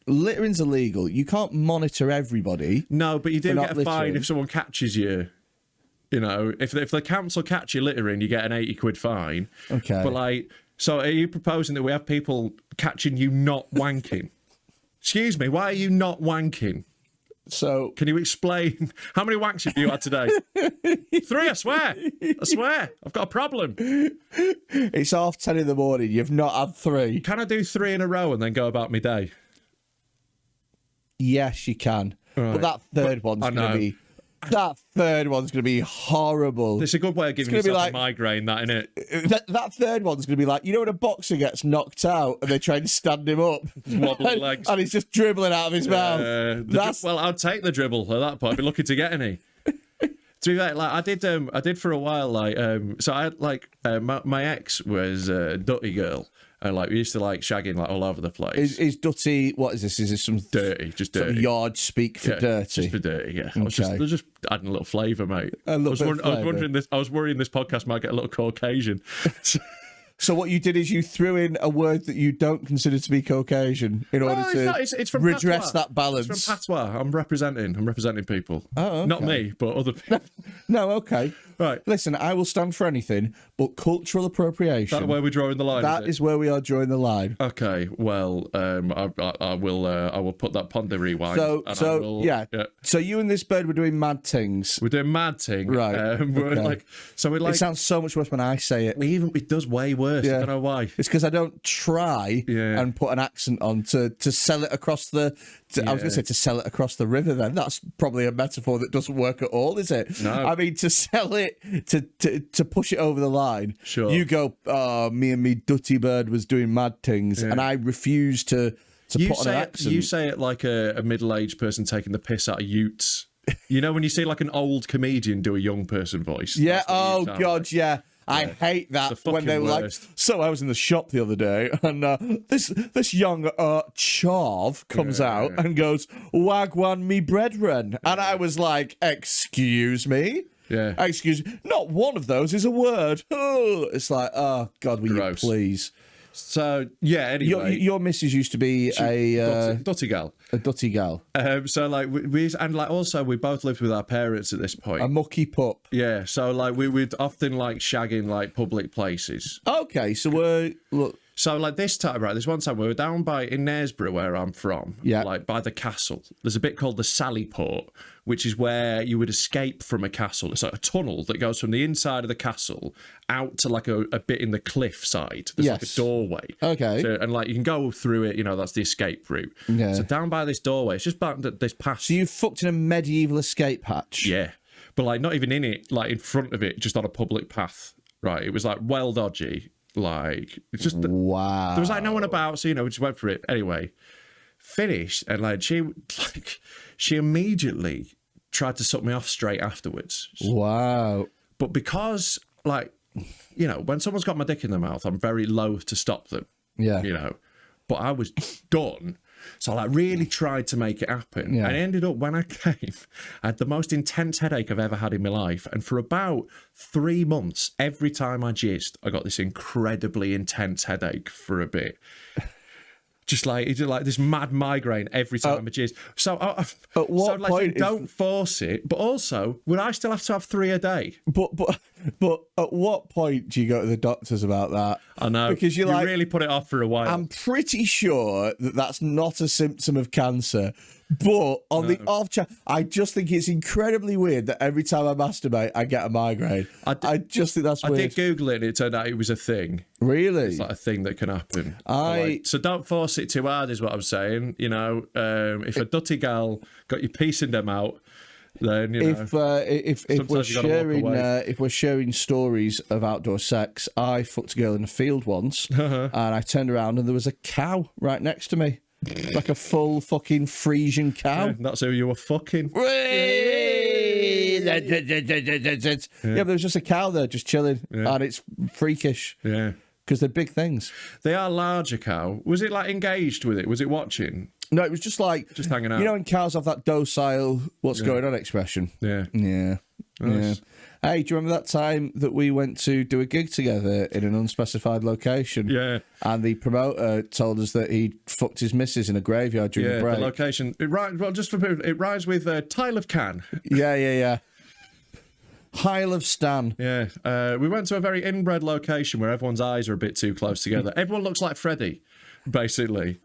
Littering's illegal. You can't monitor everybody. No, but you do get a fine if someone catches you. If the council catch you littering, you get an £80 fine. Okay. But so are you proposing that we have people catching you not wanking? Excuse me, why are you not wanking? So can you explain how many wanks have you had today? 3, I swear. I've got a problem. It's 10:30 in the morning. You've not had 3. Can I do 3 in a row and then go about my day? Yes, you can. Right. But that third one's going to be. That third one's going to be horrible. It's a good way of giving yourself a migraine, that, isn't it? That third one's going to be like, when a boxer gets knocked out and they try and stand him up. Wobbling legs. And he's just dribbling out of his mouth. Well, I'd take the dribble at that point. I'd be lucky to get any. To be fair, I did for a while, so I had, my ex was a Dutty girl. And we used to shagging all over the place. Is Dutty, what is this? Is this some dirty, just dirty? Sort of yard speak for dirty? Just for dirty, yeah. Okay. I was just adding a little flavour, mate. I was worrying this podcast might get a little Caucasian. So what you did is you threw in a word that you don't consider to be Caucasian in order to it's from redress patois. That balance. It's from patois. I'm representing people. Oh, okay. Not me, but other people. No, okay. Right. Listen, I will stand for anything, but cultural appropriation. That's where we're drawing the line. That is where we are drawing the line. Okay. Well, I will put that ponder rewind. So you and this bird were doing mad things. We're doing mad thing, right? It sounds so much worse when I say it. It does way worse. Yeah. I don't know why. It's because I don't try and put an accent on to sell it across the. I was going to say to sell it across the river. Then that's probably a metaphor that doesn't work at all, is it? No. I mean, to sell it, to push it over the line. Sure. You go, me and me Dutty bird was doing mad things, and I refuse to put on an accent. You say it like a middle-aged person taking the piss out of Utes. When you see an old comedian do a young person voice. Yeah. Oh God. Like. Yeah. I hate that when they were worst. like, so I was in the shop the other day and this young chav comes out and goes, wagwan me brethren. And I was like, excuse me? Yeah. Excuse me. Not one of those is a word. Oh, it's like, oh, God, will you please? So, yeah, anyway. Your missus used to be a... Dutty gal. A dutty gal. So, like, also, we both lived with our parents at this point. A mucky pup. Yeah, so, like, we'd often, like, shagging, like, public places. Okay, so look... So, like, this time, right, there's one time we were down in Knaresborough, where I'm from, like, by the castle. There's a bit called the Sallyport, which is where you would escape from a castle. It's like a tunnel that goes from the inside of the castle out to, like, a bit in the cliff side. There's, like, a doorway. Okay. So, and, like, you can go through it, that's the escape route. Yeah. So, down by this doorway, it's just about this path. So, you fucked in a medieval escape hatch? Yeah. But, like, not even in it, like, in front of it, just on a public path, right? It was, like, well dodgy. Like, it's just wow. There was like no one about, so we just went for it anyway. Finished, and like she immediately tried to suck me off straight afterwards. Wow. But because like when someone's got my dick in their mouth, I'm very loath to stop them. Yeah. But I was done. So I like really tried to make it happen. Yeah. And it ended up when I came, I had the most intense headache I've ever had in my life. And for about 3 months, every time I jizzed, I got this incredibly intense headache for a bit. Just like it's like this mad migraine every time I jizz. So at what point don't force it, but also would I still have to have 3 a day? But at what point do you go to the doctors about that? I know, because you really put it off for a while. I'm pretty sure that that's not a symptom of cancer. But on the off chance, I just think it's incredibly weird that every time I masturbate, I get a migraine. I just think that's weird. I did Google it and it turned out it was a thing. Really? It's like a thing that can happen. So don't force it too hard is what I'm saying. If a dutty gal got your piece in them out, then, if we're sharing stories of outdoor sex, I fucked a girl in a field once and I turned around and there was a cow right next to me. Like a full fucking Frisian cow. Yeah, that's who you were fucking. Yeah, but there was just a cow there just chilling. Yeah. And it's freakish. Yeah. Because they're big things. They are larger cow. Was it like engaged with it? Was it watching? No, it was just like... Just hanging out. You know when cows have that docile, what's going on expression? Yeah. Yeah. Nice. Yeah. Hey, do you remember that time that we went to do a gig together in an unspecified location? Yeah. And the promoter told us that he fucked his missus in a graveyard during the break. The location. It rhymes with Tile of Can. Yeah. Isle of Stan. Yeah. We went to a very inbred location where everyone's eyes are a bit too close together. Everyone looks like Freddy, basically.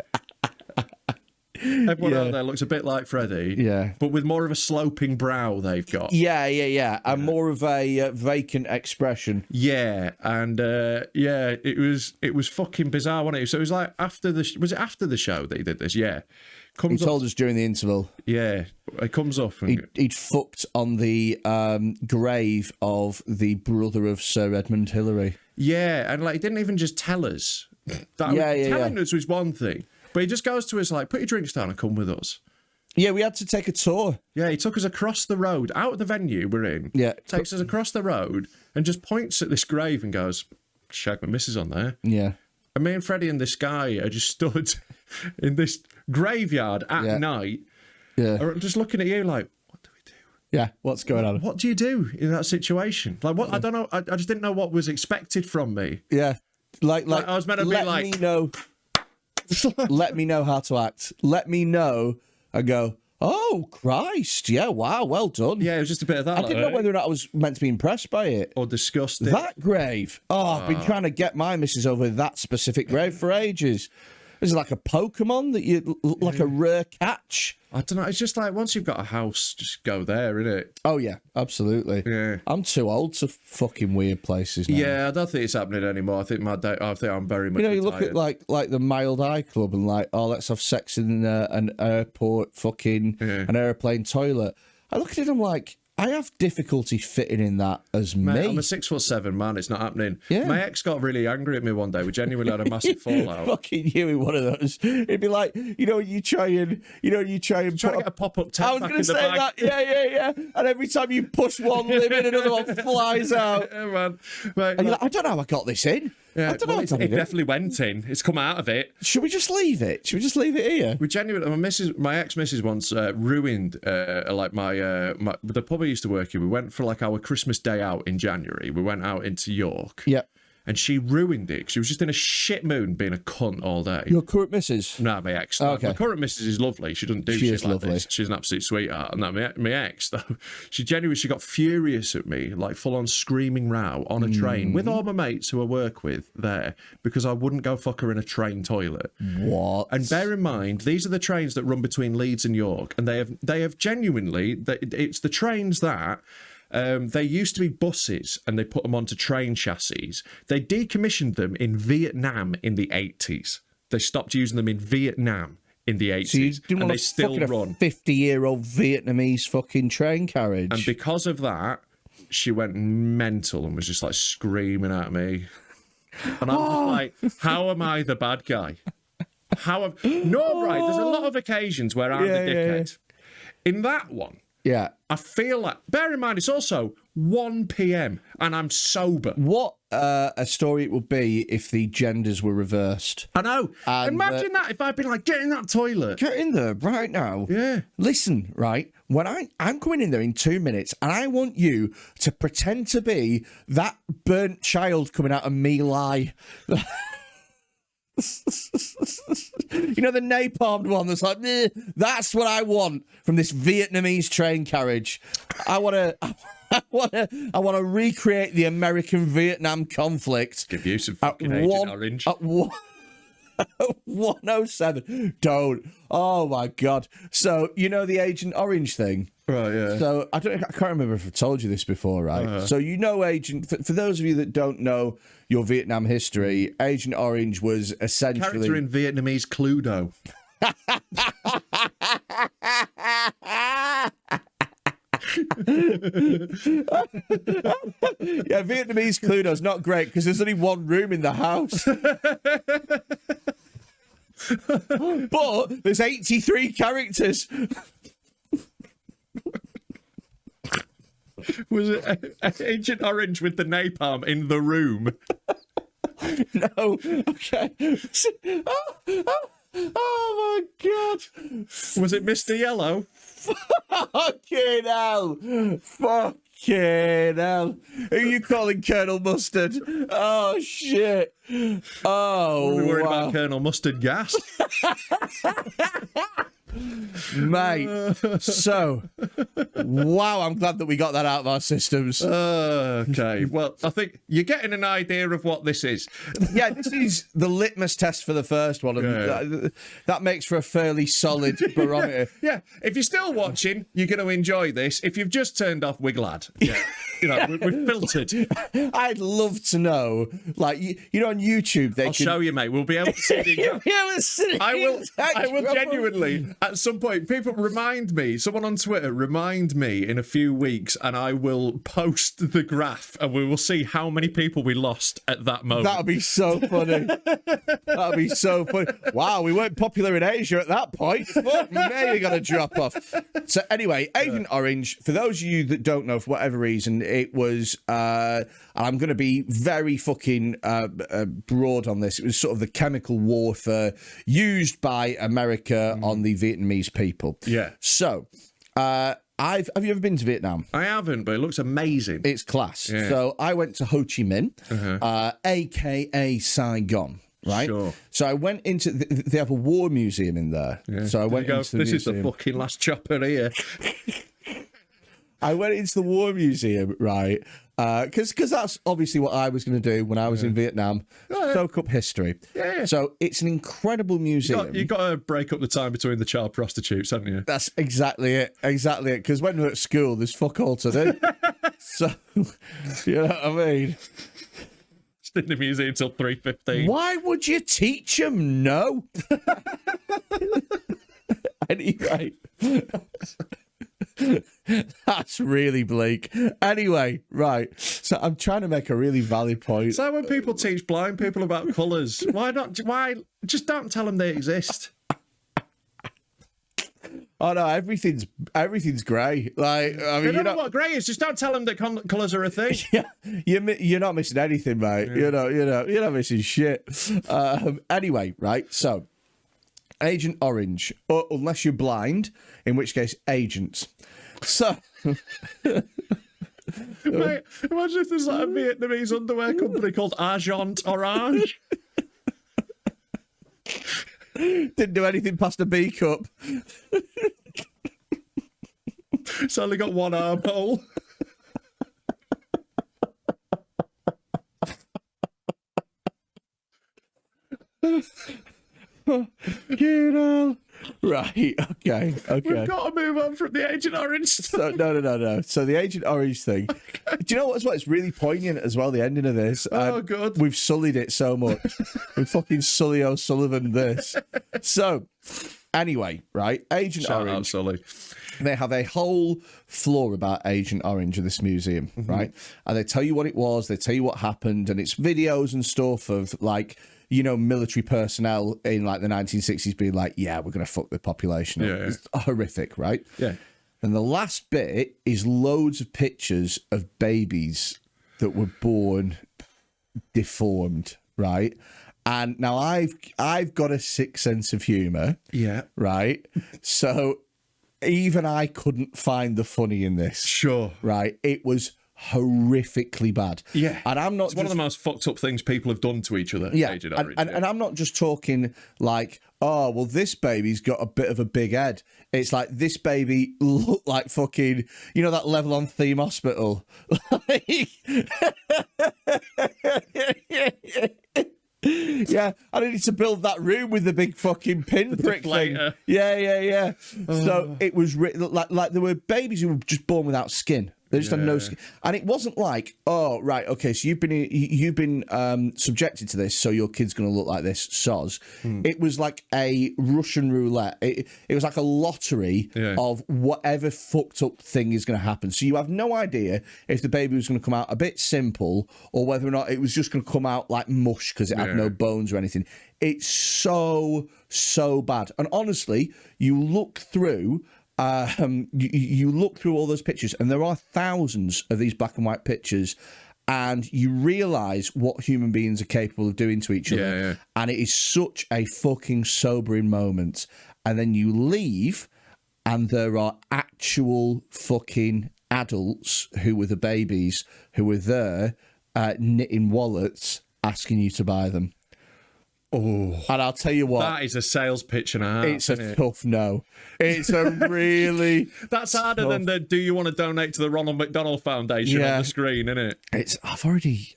Everyone out there looks a bit like Freddy, but with more of a sloping brow they've got. Yeah. And more of a vacant expression. Yeah, and it was fucking bizarre, wasn't it? So it was like after the show that he did this? Yeah. He told us during the interval. Yeah, it comes up. He'd fucked on the grave of the brother of Sir Edmund Hillary. Yeah, and like he didn't even just tell us. Telling us was one thing. But he just goes to us like, put your drinks down and come with us. Yeah, we had to take a tour. Yeah, he took us across the road, out of the venue we're in. Yeah. Takes us across the road and just points at this grave and goes, shag my missus on there. Yeah. And me and Freddie and this guy are just stood in this graveyard at night. Yeah. Just looking at you like, what do we do? Yeah, what's going on? What do you do in that situation? Like, what? I don't know. I just didn't know what was expected from me. Yeah. Like I was meant to be like... Let me know... Let me know how to act. Let me know and go, oh, Christ. Yeah, wow, well done. Yeah, it was just a bit of that. I didn't know whether or not I was meant to be impressed by it. Or disgusted. That grave. I've been trying to get my missus over that specific grave for ages. Is it like a Pokemon that you like a rare catch? I don't know. It's just like once you've got a house, just go there, innit? Oh yeah, absolutely. Yeah. I'm too old to fucking weird places now. Yeah, I don't think it's happening anymore. I think I'm very much. You look at like the Mild Eye Club and like, oh, let's have sex in an airport, fucking an airplane toilet. I look at it, I'm like, I have difficulty fitting in that as Mate, me. I'm a 6'7", man. It's not happening. Yeah. My ex got really angry at me one day. We genuinely had a massive fallout. Fucking you in one of those. It'd be like, you try and Trying to get a pop-up tent I was back going to in the say bag. that. Yeah. And every time you push one limb in, another one flies out. Yeah, man. Mate, And you're like, I don't know how I got this in. yeah, I don't know well, how I got it it in. definitely went in. It's come out of it. Should we just leave it? Should we just leave it here? We genuinely, my ex-missus once ruined the pub I used to work in. We went for like our Christmas day out in January. We went out into York. Yeah. And she ruined it. She was just in a shit mood being a cunt all day. Your current missus? No, my ex. Okay. My current missus is lovely. She doesn't do shit like this. She's an absolute sweetheart. And that my ex, though, she got furious at me, like full-on screaming row on a train with all my mates who I work with there because I wouldn't go fuck her in a train toilet. What? And bear in mind, these are the trains that run between Leeds and York, and they have genuinely, it's the trains that... they used to be buses and they put them onto train chassis. They decommissioned them in Vietnam in the 80s. They stopped using them in Vietnam in the 80s. So you didn't and want they still run. 50-year-old Vietnamese fucking train carriage. And because of that, she went mental and was just like screaming at me. And I'm just like, how am I the bad guy? Right, there's a lot of occasions where I'm the dickhead. In that one, yeah. I feel like, bear in mind, it's also 1 p.m. and I'm sober. What a story it would be if the genders were reversed. I know. And, imagine that if I'd been like, get in that toilet. Get in there right now. Yeah. Listen, right, when I'm coming in there in 2 minutes and I want you to pretend to be that burnt child coming out of Me Lie. You know, the napalmed one that's like, that's what I want from this Vietnamese train carriage. I want to recreate the American-Vietnam conflict. Give you some fucking Agent Orange. At 107. Don't. Oh my God. So, you know the Agent Orange thing? Right, yeah. So, I can't remember if I've told you this before, right? So, you know for those of you that don't know your Vietnam history, Agent Orange was essentially... Character in Vietnamese Cluedo. Yeah, Vietnamese Cluedo's not great because there's only one room in the house. But there's 83 characters. Was it Agent Orange with the napalm in the room? No. Okay. Oh my God. Was it Mr. Yellow? Fucking hell. Fucking hell. Who are you calling Colonel Mustard? Oh, shit. Oh, We're worried about Colonel Mustard Gas. Mate. So, wow, I'm glad that we got that out of our systems. Okay. Well, I think you're getting an idea of what this is. Yeah, this is the litmus test for the first one. And that makes for a fairly solid barometer. Yeah. If you're still watching, you're going to enjoy this. If you've just turned off, we're glad. Yeah. You know, we've filtered. I'd love to know, like, you know, on YouTube, I'll show you, mate. We'll be able to see the I will genuinely, at some point, someone on Twitter, remind me in a few weeks, and I will post the graph, and we will see how many people we lost at that moment. That'd be so funny. That'd be so funny. Wow, we weren't popular in Asia at that point. Fuck me, you got to drop off. So anyway, Agent Orange, for those of you that don't know, for whatever reason, it was, and I'm going to be very fucking broad on this, it was sort of the chemical warfare used by America on the Vietnamese people. Yeah. So, have you ever been to Vietnam? I haven't, but it looks amazing. It's class. Yeah. So I went to Ho Chi Minh, aka Saigon. Right, sure. So I went into. They have a war museum in there. Yeah. So I went into the This museum. is the fucking last chopper here. I went into the war museum, right? Because that's obviously what I was going to do when I was in Vietnam. Soak up history. Yeah. So it's an incredible museum. You've got to break up the time between the child prostitutes, haven't you? That's exactly it. Exactly it. Because when we're at school, there's fuck all to do. So, you know what I mean? In the museum till 3:15. Why would you teach them no? Anyway. That's really bleak. Anyway, right. So I'm trying to make a really valid point. So when people teach blind people about colours, why just don't tell them they exist? Oh no, everything's grey. Like, I mean, they don't know what grey is. Just don't tell them that colours are a thing. Yeah, you're not missing anything, mate. Yeah. You're not missing shit. Anyway, right. So, Agent Orange, unless you're blind, in which case, agents. So, mate, imagine if there's like a Vietnamese underwear company called Agent Orange. Didn't do anything past a B cup. It's only got one armhole. Right, okay. We've got to move on from the Agent Orange stuff. No. So the Agent Orange thing. Do you know what's what? It's really poignant as well, the ending of this. Oh, God. We've sullied it so much. We fucking Sully O'Sullivan this. So, anyway, right, Agent Shout Orange. out, Sully. They have a whole floor about Agent Orange in this museum, right? And they tell you what it was, they tell you what happened, and it's videos and stuff of, like, you know, military personnel in, like, the 1960s being like, yeah, we're going to fuck the population up. Yeah. It's horrific, right? Yeah. And the last bit is loads of pictures of babies that were born deformed, right? And now I've got a sick sense of humour. Yeah. Right? So even I couldn't find the funny in this. Sure. Right? It was horrifically bad. Yeah. And I'm not It's one of the most fucked up things people have done to each other. Yeah. Agent Orange, And I'm not just talking like, oh, well, this baby's got a bit of a big head. It's like this baby looked like fucking, you know, that level on Theme Hospital. Yeah, I needed to build that room with the big fucking pinprick thing. Yeah. So it was like there were babies who were just born without skin. They just had no skin, and it wasn't like, oh right, okay, so you've been subjected to this, so your kid's going to look like this, soz. It was like a Russian roulette. It was like a lottery of whatever fucked up thing is going to happen. So you have no idea if the baby was going to come out a bit simple or whether or not it was just going to come out like mush because it had no bones or anything. It's so bad, and honestly, you look through. You look through all those pictures, and there are thousands of these black and white pictures, and you realise what human beings are capable of doing to each other. And it is such a fucking sobering moment. And then you leave, and there are actual fucking adults who were the babies who were there knitting wallets, asking you to buy them. Oh, and I'll tell you what, that is a sales pitch and a half. It's a tough no. It's a really that's harder than the "Do you want to donate to the Ronald McDonald Foundation" on the screen, isn't it? It's I've already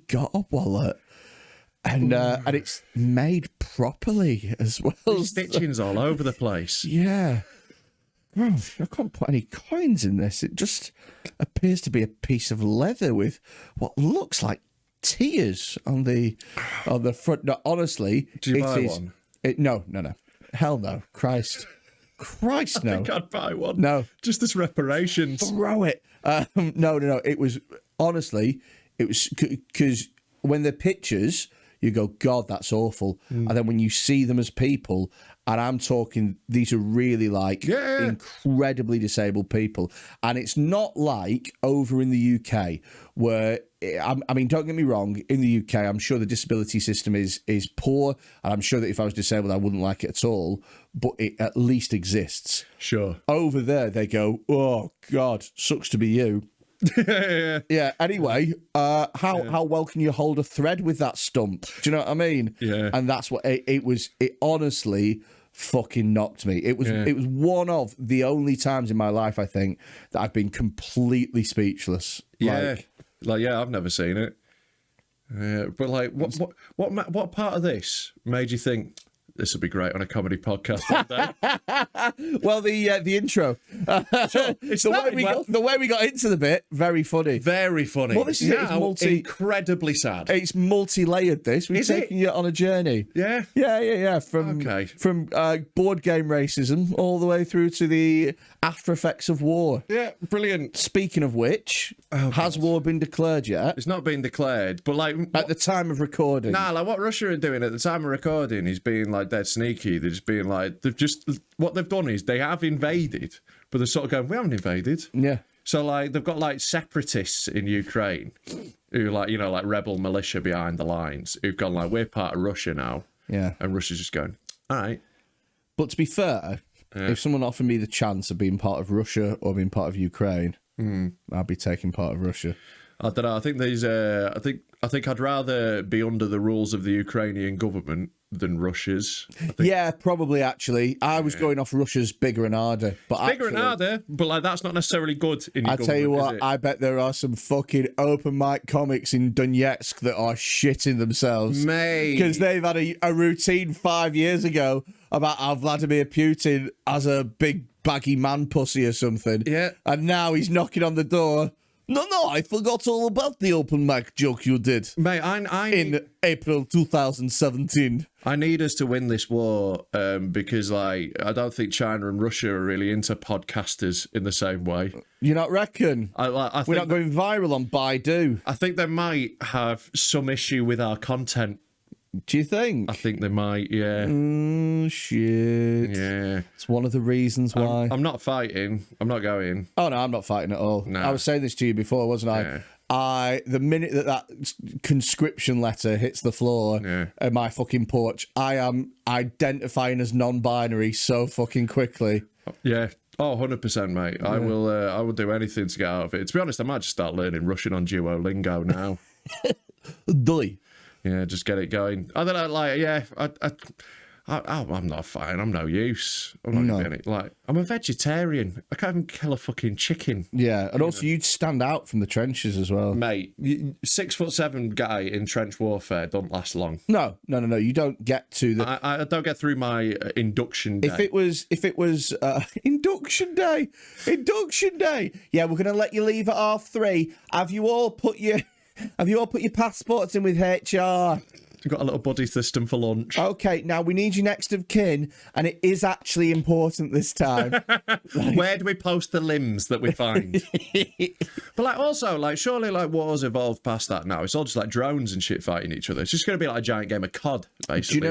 got a wallet, and it's made properly as well. There's stitchings all over the place. Yeah. Oh, I can't put any coins in this. It just appears to be a piece of leather with what looks like tears on the front. No, honestly, do you buy one? No. Hell no. Christ, no. I think I'd buy one. No, just as reparations. Throw it. No. It was honestly, it was because when the pictures, you go, God, that's awful, and then when you see them as people. And I'm talking, these are really like incredibly disabled people. And it's not like over in the UK where, I mean, don't get me wrong, in the UK, I'm sure the disability system is poor. And I'm sure that if I was disabled, I wouldn't like it at all. But it at least exists. Sure. Over there, they go, oh, God, sucks to be you. Yeah. Anyway, how well can you hold a thread with that stump? Do you know what I mean? Yeah. And that's what it was. It honestly fucking knocked me. It was one of the only times in my life, I think, that I've been completely speechless. I've never seen it. But like, what part of this made you think this will be great on a comedy podcast one day. Well, the intro. It's the way we got into the bit, very funny. Very funny. Well, this is it's incredibly sad. It's multi-layered, this. We're taking you on a journey. Yeah? Yeah. From board game racism all the way through to the after effects of war. Yeah, brilliant. Speaking of which, has war been declared yet? It's not been declared, but like... At the time of recording. Nah, like what Russia are doing at the time of recording is being like dead sneaky. They're just being like... What they've done is they have invaded, but they're sort of going, we haven't invaded. Yeah. So like they've got like separatists in Ukraine who like, you know, like rebel militia behind the lines who've gone like, we're part of Russia now. Yeah. And Russia's just going, all right. But to be fair, if someone offered me the chance of being part of Russia or being part of Ukraine, I'd be taking part of Russia. I don't know. I think there's I think I'd rather be under the rules of the Ukrainian government than Russia's. Yeah, probably, actually. I was going off Russia's bigger and harder. But bigger and harder, but like that's not necessarily good in your I government, tell you what, I bet there are some fucking open mic comics in Donetsk that are shitting themselves. Mate. Because they've had a routine 5 years ago about how Vladimir Putin has a big baggy man pussy or something. Yeah. And now he's knocking on the door. No, I forgot all about the open mic joke you did. Mate, in April 2017. I need us to win this war because, like, I don't think China and Russia are really into podcasters in the same way. You not reckon? I think, we're not going viral on Baidu. I think they might have some issue with our content. Do you think? I think they might, yeah. Shit. Yeah. It's one of the reasons why. I'm not fighting. I'm not going. Oh, no, I'm not fighting at all. No. I was saying this to you before, wasn't I? Yeah. The minute that conscription letter hits the floor at my fucking porch, I am identifying as non-binary so fucking quickly. Yeah. Oh, 100%, mate. Yeah. I will do anything to get out of it. To be honest, I might just start learning Russian on Duolingo now. Doi. Yeah, just get it going. I don't know, like, yeah, I'm not fine. I'm no use. I'm not getting it. Like, I'm a vegetarian. I can't even kill a fucking chicken. Yeah, and also you'd stand out from the trenches as well, mate. 6'7" guy in trench warfare don't last long. No. You don't get to the. I don't get through my induction day. If it was induction day. Yeah, we're gonna let you leave at 3:30. Have you all put your passports in with HR? We've got a little buddy system for lunch. Okay, now we need your next of kin, and it is actually important this time. Where do we post the limbs that we find? But like, also, like, surely like wars evolved past that now. It's all just like drones and shit fighting each other. It's just going to be like a giant game of COD, basically. Do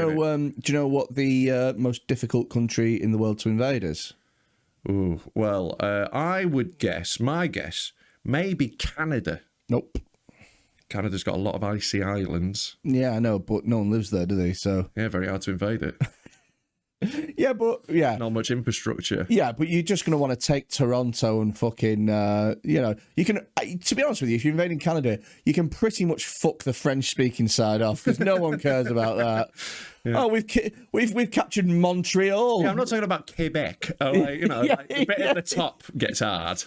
you know what the most difficult country in the world to invade is? Ooh, well, I would guess. My guess, maybe Canada. Nope. Canada's got a lot of icy islands. Yeah, I know, but no one lives there, do they? So yeah, very hard to invade it. Yeah. Not much infrastructure. Yeah, but you're just going to want to take Toronto and fucking, you can, to be honest with you, if you're invading Canada, you can pretty much fuck the French-speaking side off because no one cares about that. Yeah. Oh, we've captured Montreal. Yeah, I'm not talking about Quebec. Like, the bit at the top gets hard.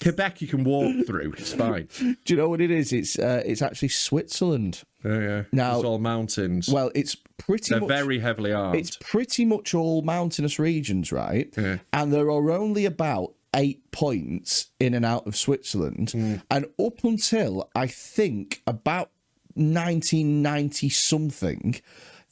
Quebec you can walk through. It's fine. Do you know what it is? It's actually Switzerland. Yeah. Now it's all mountains. Well, they're very heavily armed. It's pretty much all mountainous regions, right? Yeah. And there are only about 8 points in and out of Switzerland. And up until I think about 1990 something,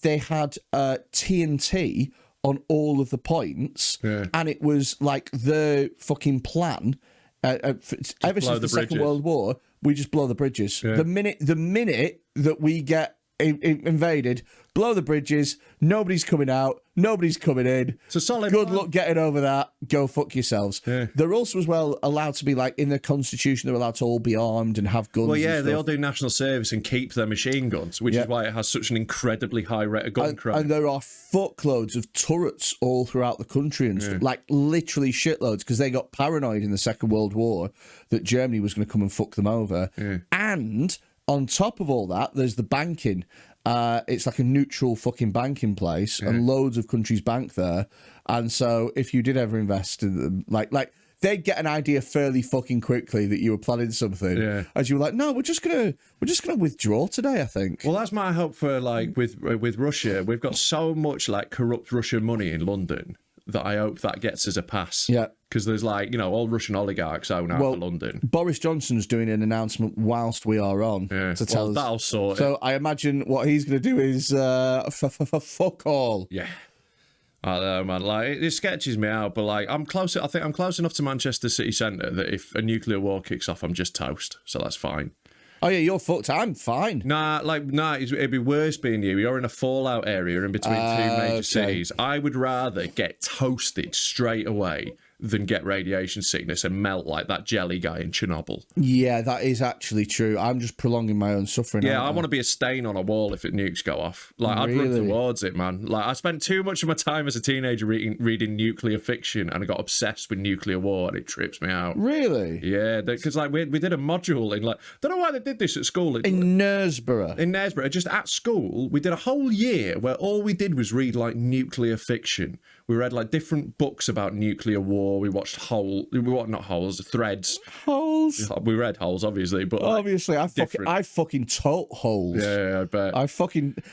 they had TNT on all of the points, and it was like the fucking plan. Ever since the Second World War, we just blow the bridges. Yeah. The minute that we get invaded, blow the bridges. Nobody's coming out. Nobody's coming in. It's a solid Good luck getting over that. Go fuck yourselves. Yeah. They're also as well allowed to be like in the Constitution. They're allowed to all be armed and have guns. Well, yeah, they all do national service and keep their machine guns, which is why it has such an incredibly high rate of gun crime. And there are fuckloads of turrets all throughout the country and stuff, like literally shitloads, because they got paranoid in the Second World War that Germany was going to come and fuck them over. Yeah. And on top of all that, there's the banking. It's like a neutral fucking banking place, and loads of countries bank there. And so, if you did ever invest in them, like they'd get an idea fairly fucking quickly that you were planning something. Yeah. As you were like, no, we're just gonna withdraw today, I think. Well, that's my hope for like with Russia. We've got so much like corrupt Russian money in London that I hope that gets us a pass. Yeah. Because there's like, all Russian oligarchs own half of London. Boris Johnson's doing an announcement whilst we are on to tell us. That'll sort it. So I imagine what he's going to do is fuck all. Yeah. I don't know, man. Like, it sketches me out, but like, I think I'm close enough to Manchester city centre that if a nuclear war kicks off, I'm just toast. So that's fine. Oh yeah, you're fucked. I'm fine. It'd be worse being you. You're in a fallout area in between two major cities. I would rather get toasted straight away than get radiation sickness and melt like that jelly guy in Chernobyl. Yeah, that is actually true. I'm just prolonging my own suffering. Yeah, I want to be a stain on a wall if nukes go off. Like, I'd run towards it, man. Like, I spent too much of my time as a teenager reading nuclear fiction, and I got obsessed with nuclear war, and it trips me out. Really? Yeah, because like we did a module in like, don't know why they did this at school. In Knaresborough. In Knaresborough, just at school, we did a whole year where all we did was read like nuclear fiction. We read like different books about nuclear war. We watched Threads. Holes. We read Holes, obviously, but like, obviously, I fucking taught Holes. Yeah, I bet.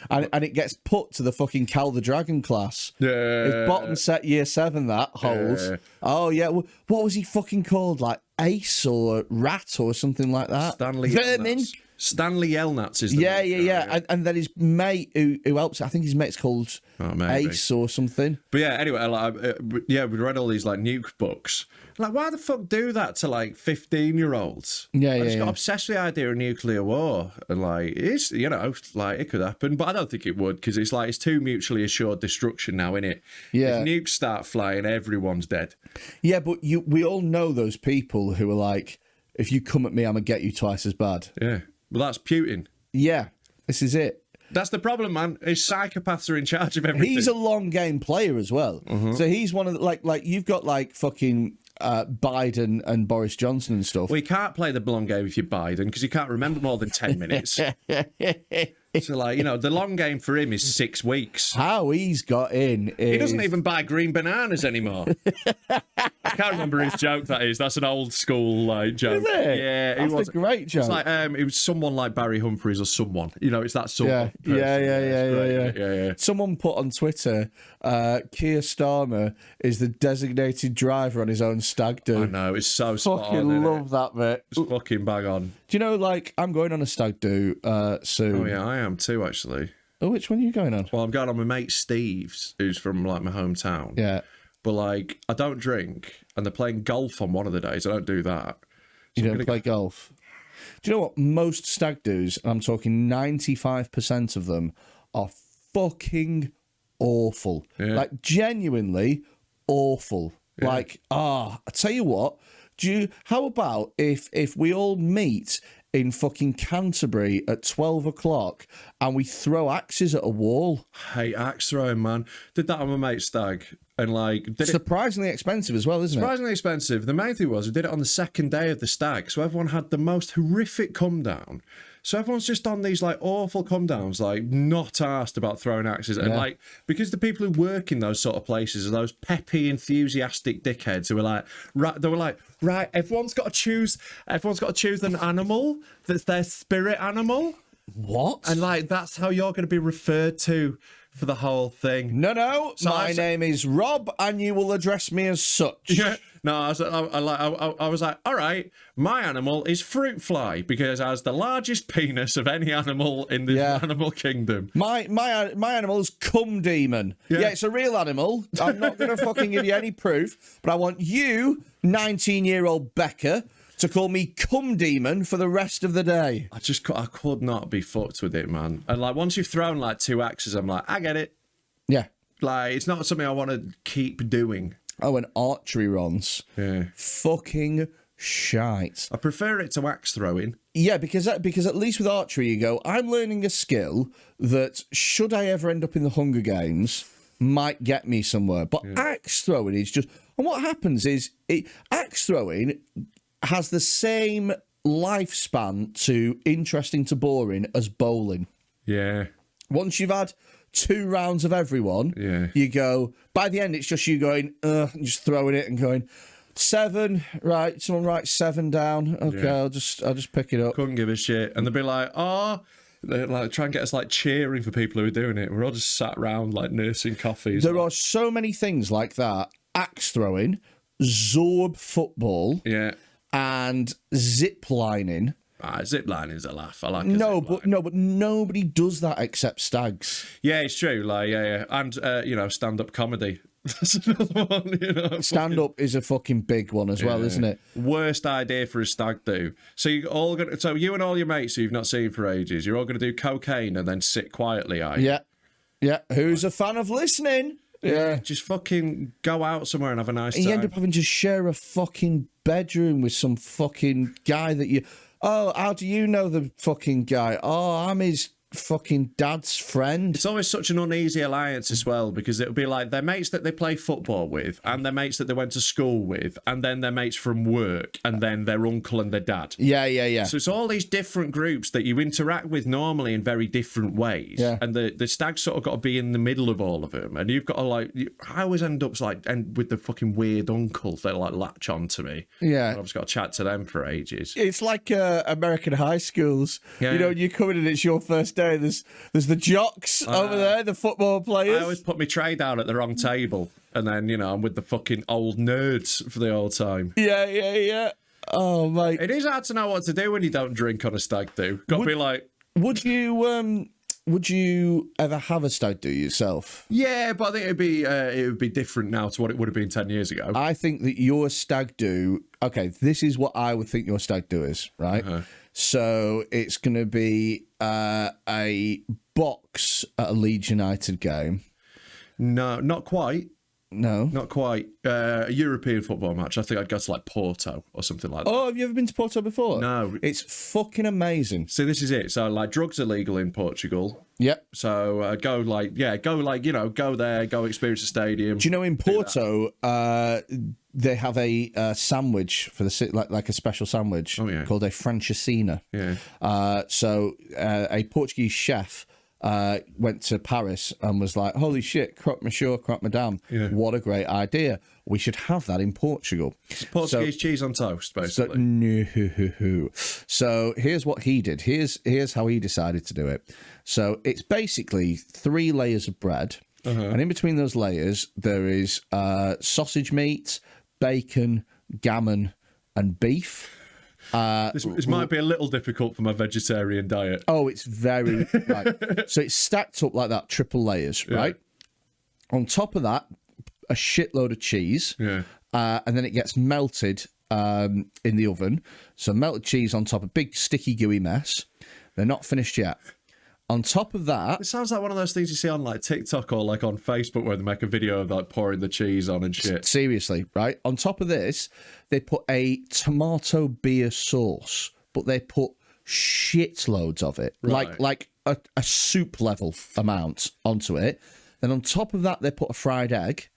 And it gets put to the fucking Cal the Dragon class. Yeah. It's bottom set year 7, that Holes. Yeah. Oh yeah, what was he fucking called? Like Ace or Rat or something like that. Stanley Yelnats is the name. Yeah. And then his mate who helps. I think his mate's called Ace or something. But yeah, anyway, we read all these like nuke books. Like, why the fuck do that to like 15-year-olds? I just got obsessed with the idea of nuclear war, and like it's like it could happen, but I don't think it would, because it's like it's too mutually assured destruction now, innit? Yeah. If nukes start flying, everyone's dead. Yeah, but we all know those people who are like, if you come at me, I'm gonna get you twice as bad. Yeah. Well, that's Putin. Yeah, this is it. That's the problem, man. His psychopaths are in charge of everything. He's a long game player as well. Mm-hmm. So he's one of the, like you've got like fucking Biden and Boris Johnson and stuff. Well, you can't play the long game if you're Biden, because you can't remember more than 10 minutes. So, like, the long game for him is 6 weeks. How he's got in is... He doesn't even buy green bananas anymore. I can't remember whose joke that is. That's an old school, like, joke. Is it? Yeah. That's a great joke. It's like, it was someone like Barry Humphries or someone. It's that sort of person. Yeah. Someone put on Twitter, Keir Starmer is the designated driver on his own stag do. I know, it's so spot on. Fucking love that bit. It's fucking bang on. Do you know, like, I'm going on a stag do soon. Oh, yeah, I am too, actually. Oh, which one are you going on? Well, I'm going on my mate Steve's, who's from, like, my hometown. Yeah. But, like, I don't drink, and they're playing golf on one of the days. I don't do that. So you don't play golf? Do you know what? Most stag do's, and I'm talking 95% of them, are fucking awful. Yeah. Like, genuinely awful. Yeah. Like, I tell you what, how about if we all meet in fucking Canterbury at 12 o'clock and we throw axes at a wall? I hate axe throwing, man. Did that on my mate's stag. And like, surprisingly expensive as well, isn't it? Surprisingly expensive. The main thing was we did it on the second day of the stag, so everyone had the most horrific come down. So everyone's just on these like awful come downs, like not asked about throwing axes, and like because the people who work in those sort of places are those peppy, enthusiastic dickheads who are like, right, everyone's got to choose an animal that's their spirit animal. What? And like that's how you're going to be referred to for the whole thing. No. So my name is Rob, and you will address me as such. Yeah. No, I was like, all right, my animal is fruit fly because it has the largest penis of any animal in the animal kingdom. My animal is cum demon. Yeah, it's a real animal. I'm not going to fucking give you any proof, but I want you, 19-year-old Becca, to call me cum demon for the rest of the day. I could not be fucked with it, man. And like once you've thrown like 2 axes, I'm like, I get it. Yeah. Like it's not something I want to keep doing. Oh, and archery runs. Yeah. Fucking shite. I prefer it to axe throwing. Yeah, because at least with archery you go, I'm learning a skill that should I ever end up in the Hunger Games might get me somewhere. But axe throwing is just... And what happens is axe throwing has the same lifespan to interesting to boring as bowling. Yeah. Once you've had 2 rounds of everyone, you go, by the end it's just you going, and just throwing it and going, 7, right? Someone write 7 down. Okay, yeah. I'll just pick it up. Couldn't give a shit, and they'll be like, "Oh." They like try and get us like cheering for people who are doing it. We're all just sat around like nursing coffees. There are so many things like that: axe throwing, Zorb football, and zip lining. Zip lining's a laugh. I like but nobody does that except stags. Yeah, it's true. Like and stand-up comedy. That's another one. Stand-up is a fucking big one as well, isn't it? Worst idea for a stag do. So you and all your mates who you've not seen for ages, you're all going to do cocaine and then sit quietly, are you? Yeah. Who's a fan of listening? Yeah. Just fucking go out somewhere and have a nice time. You end up having to share a fucking bedroom with some fucking guy that you... Oh, how do you know the fucking guy? Oh, I'm his fucking dad's friend. It's always such an uneasy alliance as well, because it'll be like their mates that they play football with, and their mates that they went to school with, and then their mates from work, and then their uncle and their dad. Yeah. So it's all these different groups that you interact with normally in very different ways. Yeah. And the stag's sort of got to be in the middle of all of them. And you've got to I always end up with the fucking weird uncle that latch on to me. Yeah. I've just got to chat to them for ages. It's like American high schools. Yeah. You come in and it's your first day. There's the jocks over there, the football players. I always put my tray down at the wrong table, and then I'm with the fucking old nerds for the whole time. Yeah. Oh mate, it is hard to know what to do when you don't drink on a stag do. Got to be like, would you ever have a stag do yourself? Yeah, but I think it would be different now to what it would have been 10 years ago. I think that your stag do. Okay, this is what I would think your stag do is, right? Uh-huh. So it's going to be a box at a Leeds United game. No, not quite. No. Not quite. A European football match. I think I'd go to like Porto or something like that. Oh, have you ever been to Porto before? No. It's fucking amazing. See, this is it. So like drugs are legal in Portugal. Yep. So go there, go experience the stadium. Do you know in Porto, they have a sandwich for the like a special sandwich called a Francesina. Yeah. So a Portuguese chef went to Paris and was like, holy shit, croque monsieur, croque madame. Yeah. What a great idea. We should have that in Portugal. It's Portuguese cheese on toast, basically. So here's what he did. Here's how he decided to do it. So it's basically 3 layers of bread. Uh-huh. And in between those layers, there is sausage meat, bacon, gammon, and beef. This might be a little difficult for my vegetarian diet. Oh, it's very right. So it's stacked up like that, triple layers, right? On top of that, a shitload of cheese, and then it gets melted in the oven. So melted cheese on top, a big sticky gooey mess. They're not finished yet. On top of that... It sounds like one of those things you see on like TikTok or like on Facebook where they make a video of like pouring the cheese on and shit. Seriously, right? On top of this, they put a tomato beer sauce, but they put shitloads of it. Right. Like a soup level amount onto it. Then on top of that, they put a fried egg,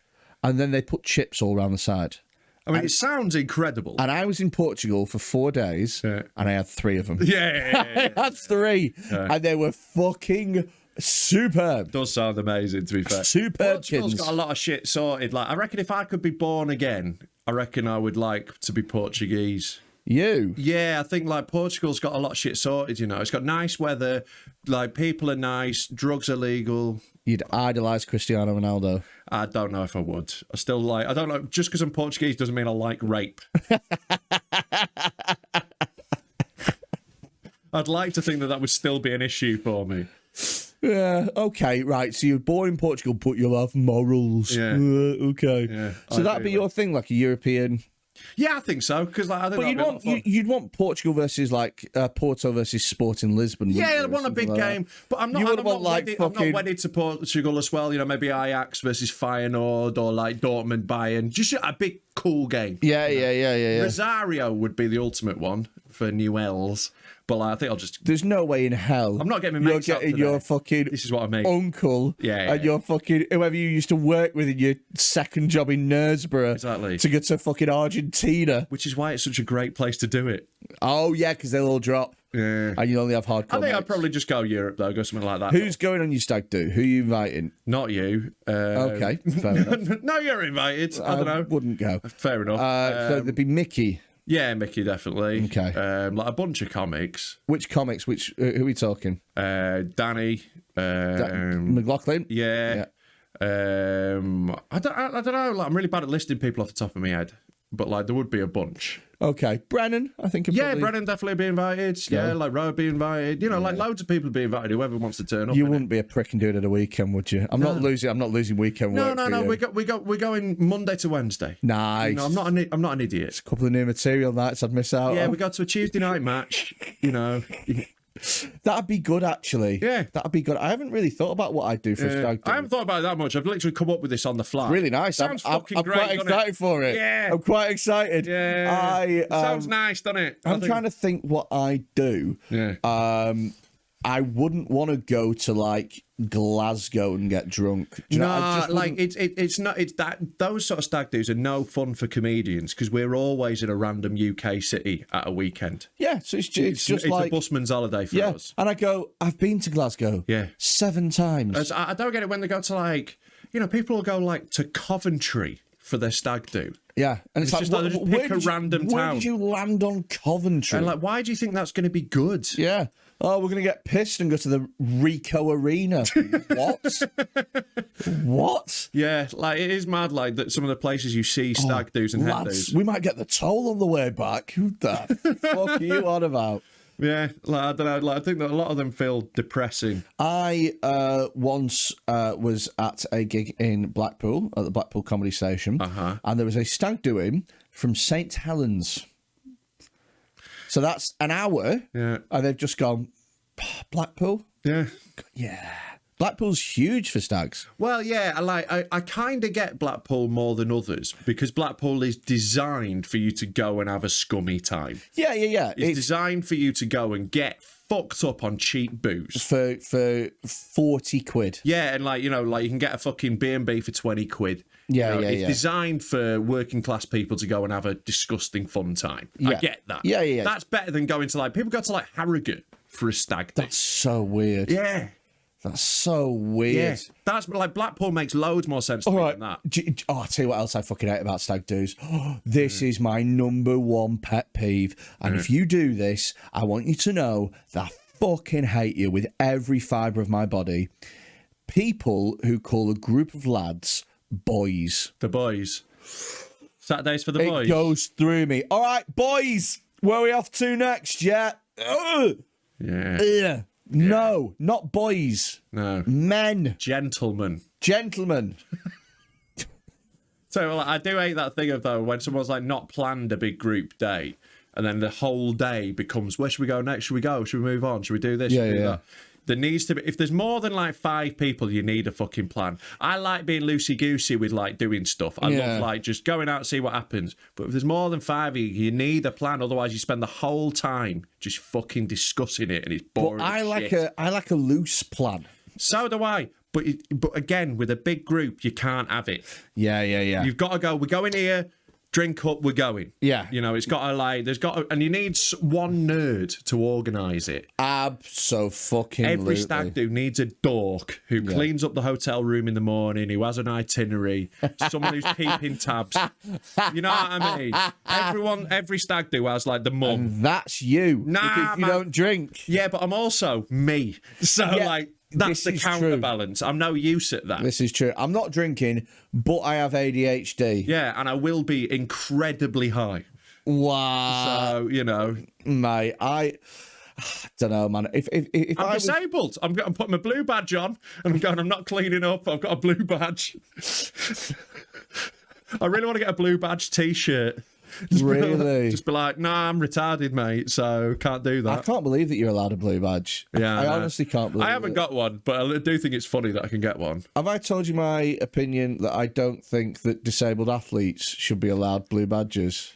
and then they put chips all around the side. I mean, it sounds incredible. And I was in Portugal for 4 days, and I had 3 of them. Yeah. I had 3, and they were fucking superb. Does sound amazing, to be fair. Superb. Portugal's got a lot of shit sorted. Like, I reckon if I could be born again, I reckon I would like to be Portuguese. You? Yeah, I think like Portugal's got a lot of shit sorted, It's got nice weather, like people are nice, drugs are legal. You'd idolise Cristiano Ronaldo. I don't know if I would. I don't know. Just because I'm Portuguese doesn't mean I like rape. I'd like to think that would still be an issue for me. Yeah, okay, right. So you're born in Portugal, but you'll have morals. Yeah. Okay. Yeah, so that'd be your thing, like a European... Yeah, I think so. Because I think you'd want Portugal versus like Porto versus Sporting Lisbon. Yeah, I want a big game, but I'm not wedded to Portugal as well. Maybe Ajax versus Feyenoord or like Dortmund Bayern. Just a big cool game. Yeah. Rosario would be the ultimate one for Newells. But I think I'll just... There's no way in hell I'm not getting my mates you're getting your fucking this is what I mean. uncle and your fucking whoever you used to work with in your second job in Knaresborough to go to fucking Argentina. Which is why it's such a great place to do it. Oh, yeah, because they'll all drop. Yeah. And you only have hardcore I think mates. I'd probably just go Europe, though, go something like that. Who's going on your stag do? Who are you inviting? Not you. Okay, fair enough. No, you're invited. I don't know. Wouldn't go. Fair enough. So there'd be Mickey. Yeah, Mickey, definitely. Okay. Like a bunch of comics. Which comics? Who are we talking? Danny. McLaughlin? Yeah. I don't know. Like, I'm really bad at listing people off the top of my head. But, like, there would be a bunch. Okay. Brennan, I think. Yeah, Brennan definitely be invited. Yeah, like Roe be invited. You know, like loads of people be invited. Whoever wants to turn up. You wouldn't be a prick and do it at a weekend, would you? I'm not losing weekend work. No. We're going Monday to Wednesday. Nice. You know, I'm not an idiot. It's a couple of new material nights I'd miss out. Yeah, on. we go to a Tuesday night match. You know. That'd be good, actually. Yeah. That'd be good. I haven't really thought about what I'd do for a stag do. I haven't thought about it that much. I've literally come up with this on the fly. Really nice. Sounds I'm fucking great, quite excited for it. Yeah. I'm quite excited. Yeah. Sounds nice, doesn't it? I'm trying to think what I do. Yeah. I wouldn't want to go to like Glasgow and get drunk. Do you know, like it's not. It's that those sort of stag do's are no fun for comedians because we're always in a random UK city at a weekend. Yeah, so it's just like a busman's holiday for us. And I go, I've been to Glasgow. 7 times. I don't get it when they go to like, you know, people will go like to Coventry for their stag do. Yeah, and it's like, just like they just pick a random town. Where did you land on Coventry? And like, why do you think that's going to be good? Yeah. Oh, we're going to get pissed and go to the Rico Arena. What? What? Yeah, like it is mad. Like that, some of the places you see stag do's and hen do's. We might get the toll on the way back. Who the fuck are you on about? Yeah, like I don't know. Like I think that a lot of them feel depressing. I once was at a gig in Blackpool at the Blackpool Comedy Station, and there was a stag doing from St Helens. So that's an hour, and they've just gone, Blackpool? Yeah. Blackpool's huge for stags. Well, yeah, I kind of get Blackpool more than others because Blackpool is designed for you to go and have a scummy time. Yeah. It's designed for you to go and get fucked up on cheap booze. For 40 quid. Yeah, and like, you know, like you can get a fucking B&B for 20 quid. Yeah, It's designed for working class people to go and have a disgusting fun time. I get that. Yeah. That's better than going to like, people go to like Harrogate for a stag do. That's so weird. Yeah. That's so weird. Yeah. That's like Blackpool makes loads more sense to me than that. I'll tell you what else I fucking hate about stag do's. This is my number one pet peeve. And if you do this, I want you to know that I fucking hate you with every fibre of my body. People who call a group of lads boys. The boys. Saturdays for the boys. It goes through me. All right, boys, where are we off to next? Yeah. Yeah. No, not boys. No. Men. Gentlemen. So I do hate that thing of though when someone's like not planned a big group date and then the whole day becomes where should we go next? Should we go? Should we move on? Should we do this? Should we do that? There needs to be, if there's more than like 5 people, you need a fucking plan. I like being loosey-goosey with like doing stuff. I love like just going out and see what happens. But if there's more than 5 of you, you need a plan. Otherwise you spend the whole time just fucking discussing it and it's boring. But I like a loose plan. So do I. But again, with a big group, you can't have it. Yeah. You've got to go, we're going here, drink up, we're going. Yeah. You know, it's got to like, and you need one nerd to organise it. Abso-fucking-lutely. Every stag do needs a dork who cleans up the hotel room in the morning, who has an itinerary, someone who's keeping tabs. You know what I mean? Every stag do has like the mum. And that's you. Because you don't drink. Yeah, but I'm also me. So like, that's the counterbalance. I'm no use at that. This is true. I'm not drinking, but I have ADHD. Yeah, and I will be incredibly high. Wow. So, you know. Mate, I don't know, man. If I'm disabled. I'm putting my blue badge on, and I'm going, I'm not cleaning up. I've got a blue badge. I really want to get a blue badge T-shirt. Just be like, nah, I'm retarded, mate, so can't do that. I can't believe that you're allowed a blue badge. Yeah, I honestly can't believe it. I haven't got one, but I do think it's funny that I can get one. Have I told you my opinion that I don't think that disabled athletes should be allowed blue badges?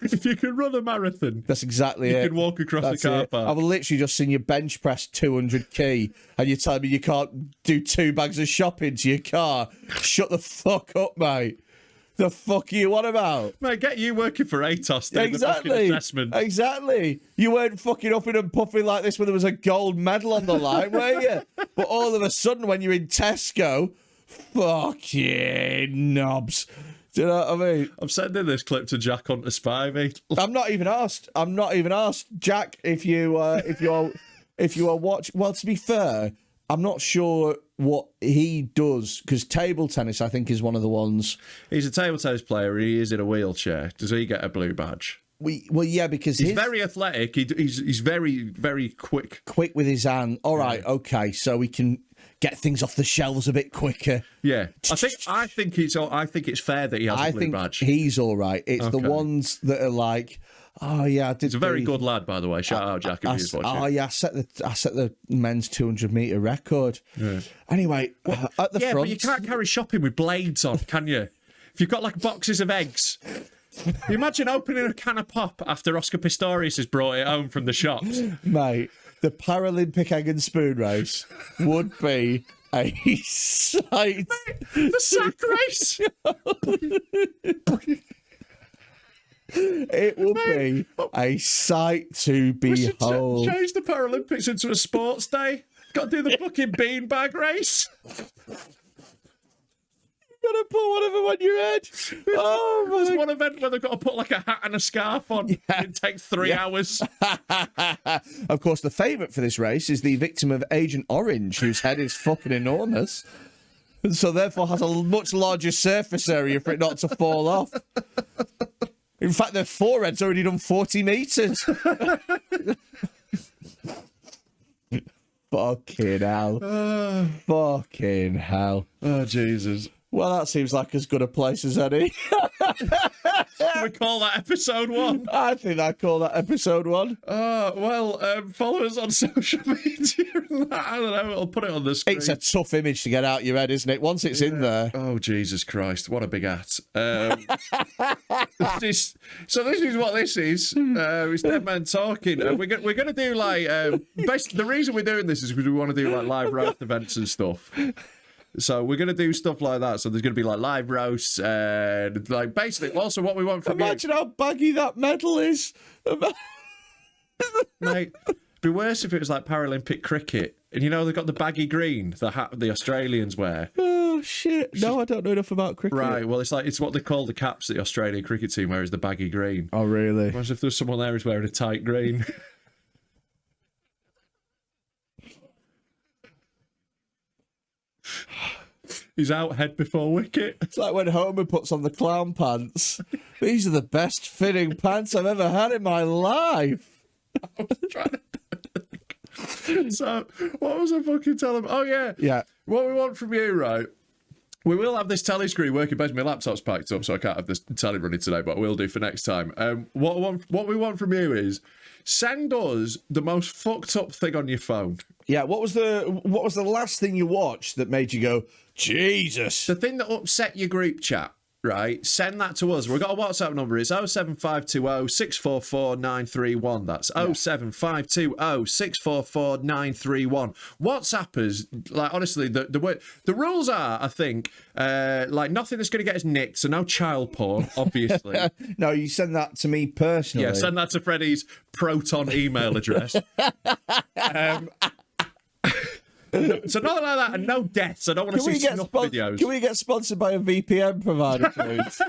If you can run a marathon, that's exactly it. You can walk across the car park. I've literally just seen you bench press 200 key, and you're telling me you can't do 2 bags of shopping to your car. Shut the fuck up, mate. The fuck are you on about? Mate, get you working for ATOS doing the fucking assessment. Exactly. You weren't fucking upping and puffing like this when there was a gold medal on the line, were you? But all of a sudden, when you're in Tesco, fucking knobs. Do you know what I mean? I'm sending this clip to Jack on the spy, mate. I'm not even asked. Jack, if you are watching, well, to be fair, I'm not sure what he does, because table tennis, I think, is one of the ones. He's a table tennis player. He is in a wheelchair. Does he get a blue badge? Well, yeah, because he's very athletic. He's very, very quick. Quick with his hand. All right, okay, so he can get things off the shelves a bit quicker. Yeah, I think it's fair that he has a blue badge. He's all right. It's the ones that are like, oh yeah, I did. He's a very good lad, by the way. Shout out, Jack, if he's watching. Oh yeah, I set the men's 200-meter record. Yeah. Anyway, at the front. But you can't carry shopping with blades on, can you? If you've got like boxes of eggs. You imagine opening a can of pop after Oscar Pistorius has brought it home from the shops. Mate, the Paralympic egg and spoon race would be a sight. Mate, the sack race. It will be a sight to behold. We should change the Paralympics into a sports day. Got to do the fucking beanbag race. Gotta put one of them on your head. Oh, there's one event where they've got to put like a hat and a scarf on. Yeah. It takes 3 hours. Of course, the favourite for this race is the victim of Agent Orange, whose head is fucking enormous, and so therefore has a much larger surface area for it not to fall off. In fact, their forehead's already done 40 metres. Fucking hell. Fucking hell. Oh, Jesus. Well, that seems like as good a place as any. We call that episode 1. I think I call that episode 1. Follow us on social media. I don't know. I'll put it on the screen. It's a tough image to get out your head, isn't it? Once it's in there. Oh, Jesus Christ. What a big hat. So this is what this is. It's Dead Man Talking. We're going to do like... basically, the reason we're doing this is because we want to do like live roast events and stuff. So we're going to do stuff like that. So there's going to be like live roasts and like basically also what we want from Imagine how baggy that medal is. Mate, it'd be worse if it was like Paralympic cricket. And you know they've got the baggy green, the hat the Australians wear. Oh shit. No, I don't know enough about cricket. Right, well it's what they call the caps that the Australian cricket team wear is the baggy green. Oh really? Imagine if there's someone there who's wearing a tight green. He's out head before wicket. It's like when Homer puts on the clown pants. These are the best fitting pants I've ever had in my life. I was trying to... So, what was I fucking telling him? Oh, yeah. Yeah. What we want from you, right? We will have this telly screen working. Basically, my laptop's packed up, so I can't have this telly running today, but I will do for next time. What we want from you is send us the most fucked up thing on your phone. Yeah, what was the last thing you watched that made you go, Jesus? The thing that upset your group chat, right? Send that to us. We've got a WhatsApp number. It's 07520 644 931. That's 07520 644 931. WhatsAppers, like honestly, the rules are, I think, like nothing that's going to get us nicked. So no child porn, obviously. No, you send that to me personally. Yeah, send that to Freddy's Proton email address. So nothing like that, and no deaths. I don't want to see snuff videos. Can we get sponsored by a VPN provider, please?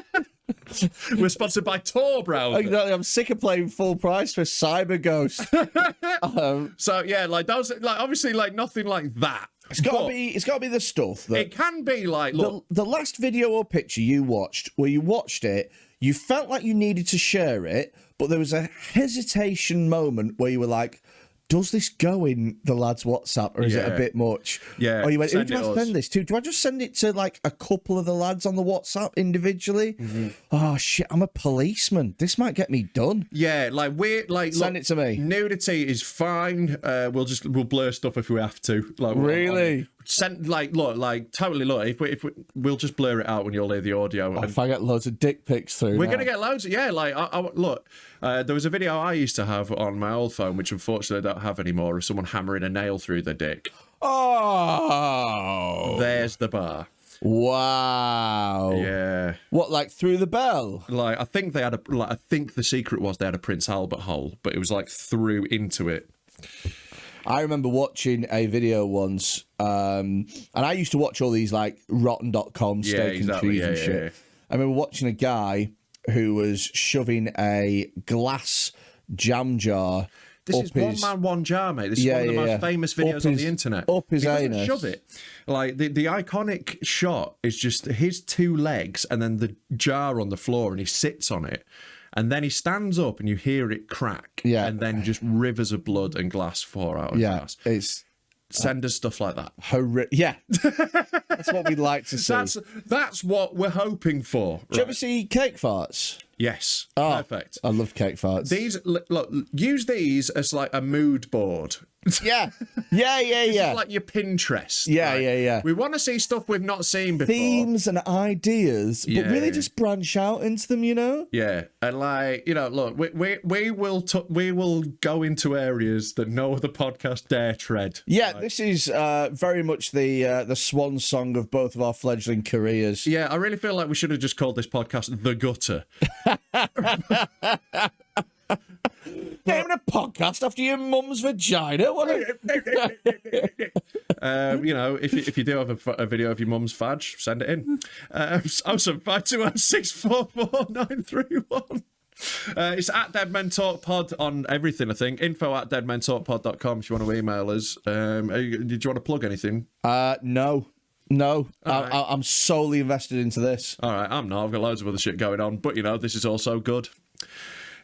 We're sponsored by Tor browser. Exactly. I'm sick of paying full price for CyberGhost. So yeah, like those, like obviously, like nothing like that. It's got to be the stuff that it can be like. Look, the last video or picture you watched, where you watched it, you felt like you needed to share it, but there was a hesitation moment where you were like, does this go in the lad's WhatsApp or is it a bit much? Yeah. Or you went, who do I send this to? Do I just send it to like a couple of the lads on the WhatsApp individually? Mm-hmm. Oh shit, I'm a policeman. This might get me done. Yeah, like we're like send it to me. Nudity is fine. We'll blur stuff if we have to. Like really? Send totally look. If we'll just blur it out when you'll hear the audio. Oh, if I get loads of dick pics through, we're gonna get loads. Like look, there was a video I used to have on my old phone, which unfortunately I don't have anymore, of someone hammering a nail through their dick. Oh, there's the bar. Wow. Yeah. What, like through the bell? Like, I think they had I think the secret was they had a Prince Albert hole, but it was like through into it. I remember watching a video once, and I used to watch all these like rotten.com steak and cheese and shit. Yeah. I remember watching a guy who was shoving a glass jam jar. This is one man, one jar, mate. This is one of the most famous videos on the internet. Up his anus. Shove it. Like, the iconic shot is just his two legs and then the jar on the floor, and he sits on it. And then he stands up and you hear it crack. Yeah. And then just rivers of blood and glass pour out of glass. Send us stuff like that. Yeah. That's what we'd like to see. That's what we're hoping for. Do you ever see cake farts? Yes. Oh, perfect. I love cake farts. These, look, use these as like a mood board. Yeah. Yeah. This is like your Pinterest. Yeah, right? yeah. We want to see stuff we've not seen before. Themes and ideas, but really just branch out into them, you know? Yeah. And like, you know, look, we will go into areas that no other podcast dare tread. Yeah, right? This is very much the swan song of both of our fledgling careers. Yeah, I really feel like we should have just called this podcast The Gutter. Naming a podcast after your mum's vagina? What you know, if you do have a video of your mum's fudge, send it in. 07521644931. It's at Dead Men Talk Pod on everything, I think. info@deadmentalkpod.com if you want to email us. Did you want to plug anything? No. I'm solely invested into this. All right, I'm not. I've got loads of other shit going on, but you know, this is also good.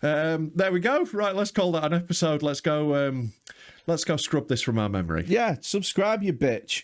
There we go. Right, let's call that an episode. Let's go scrub this from our memory. Yeah, subscribe, you bitch.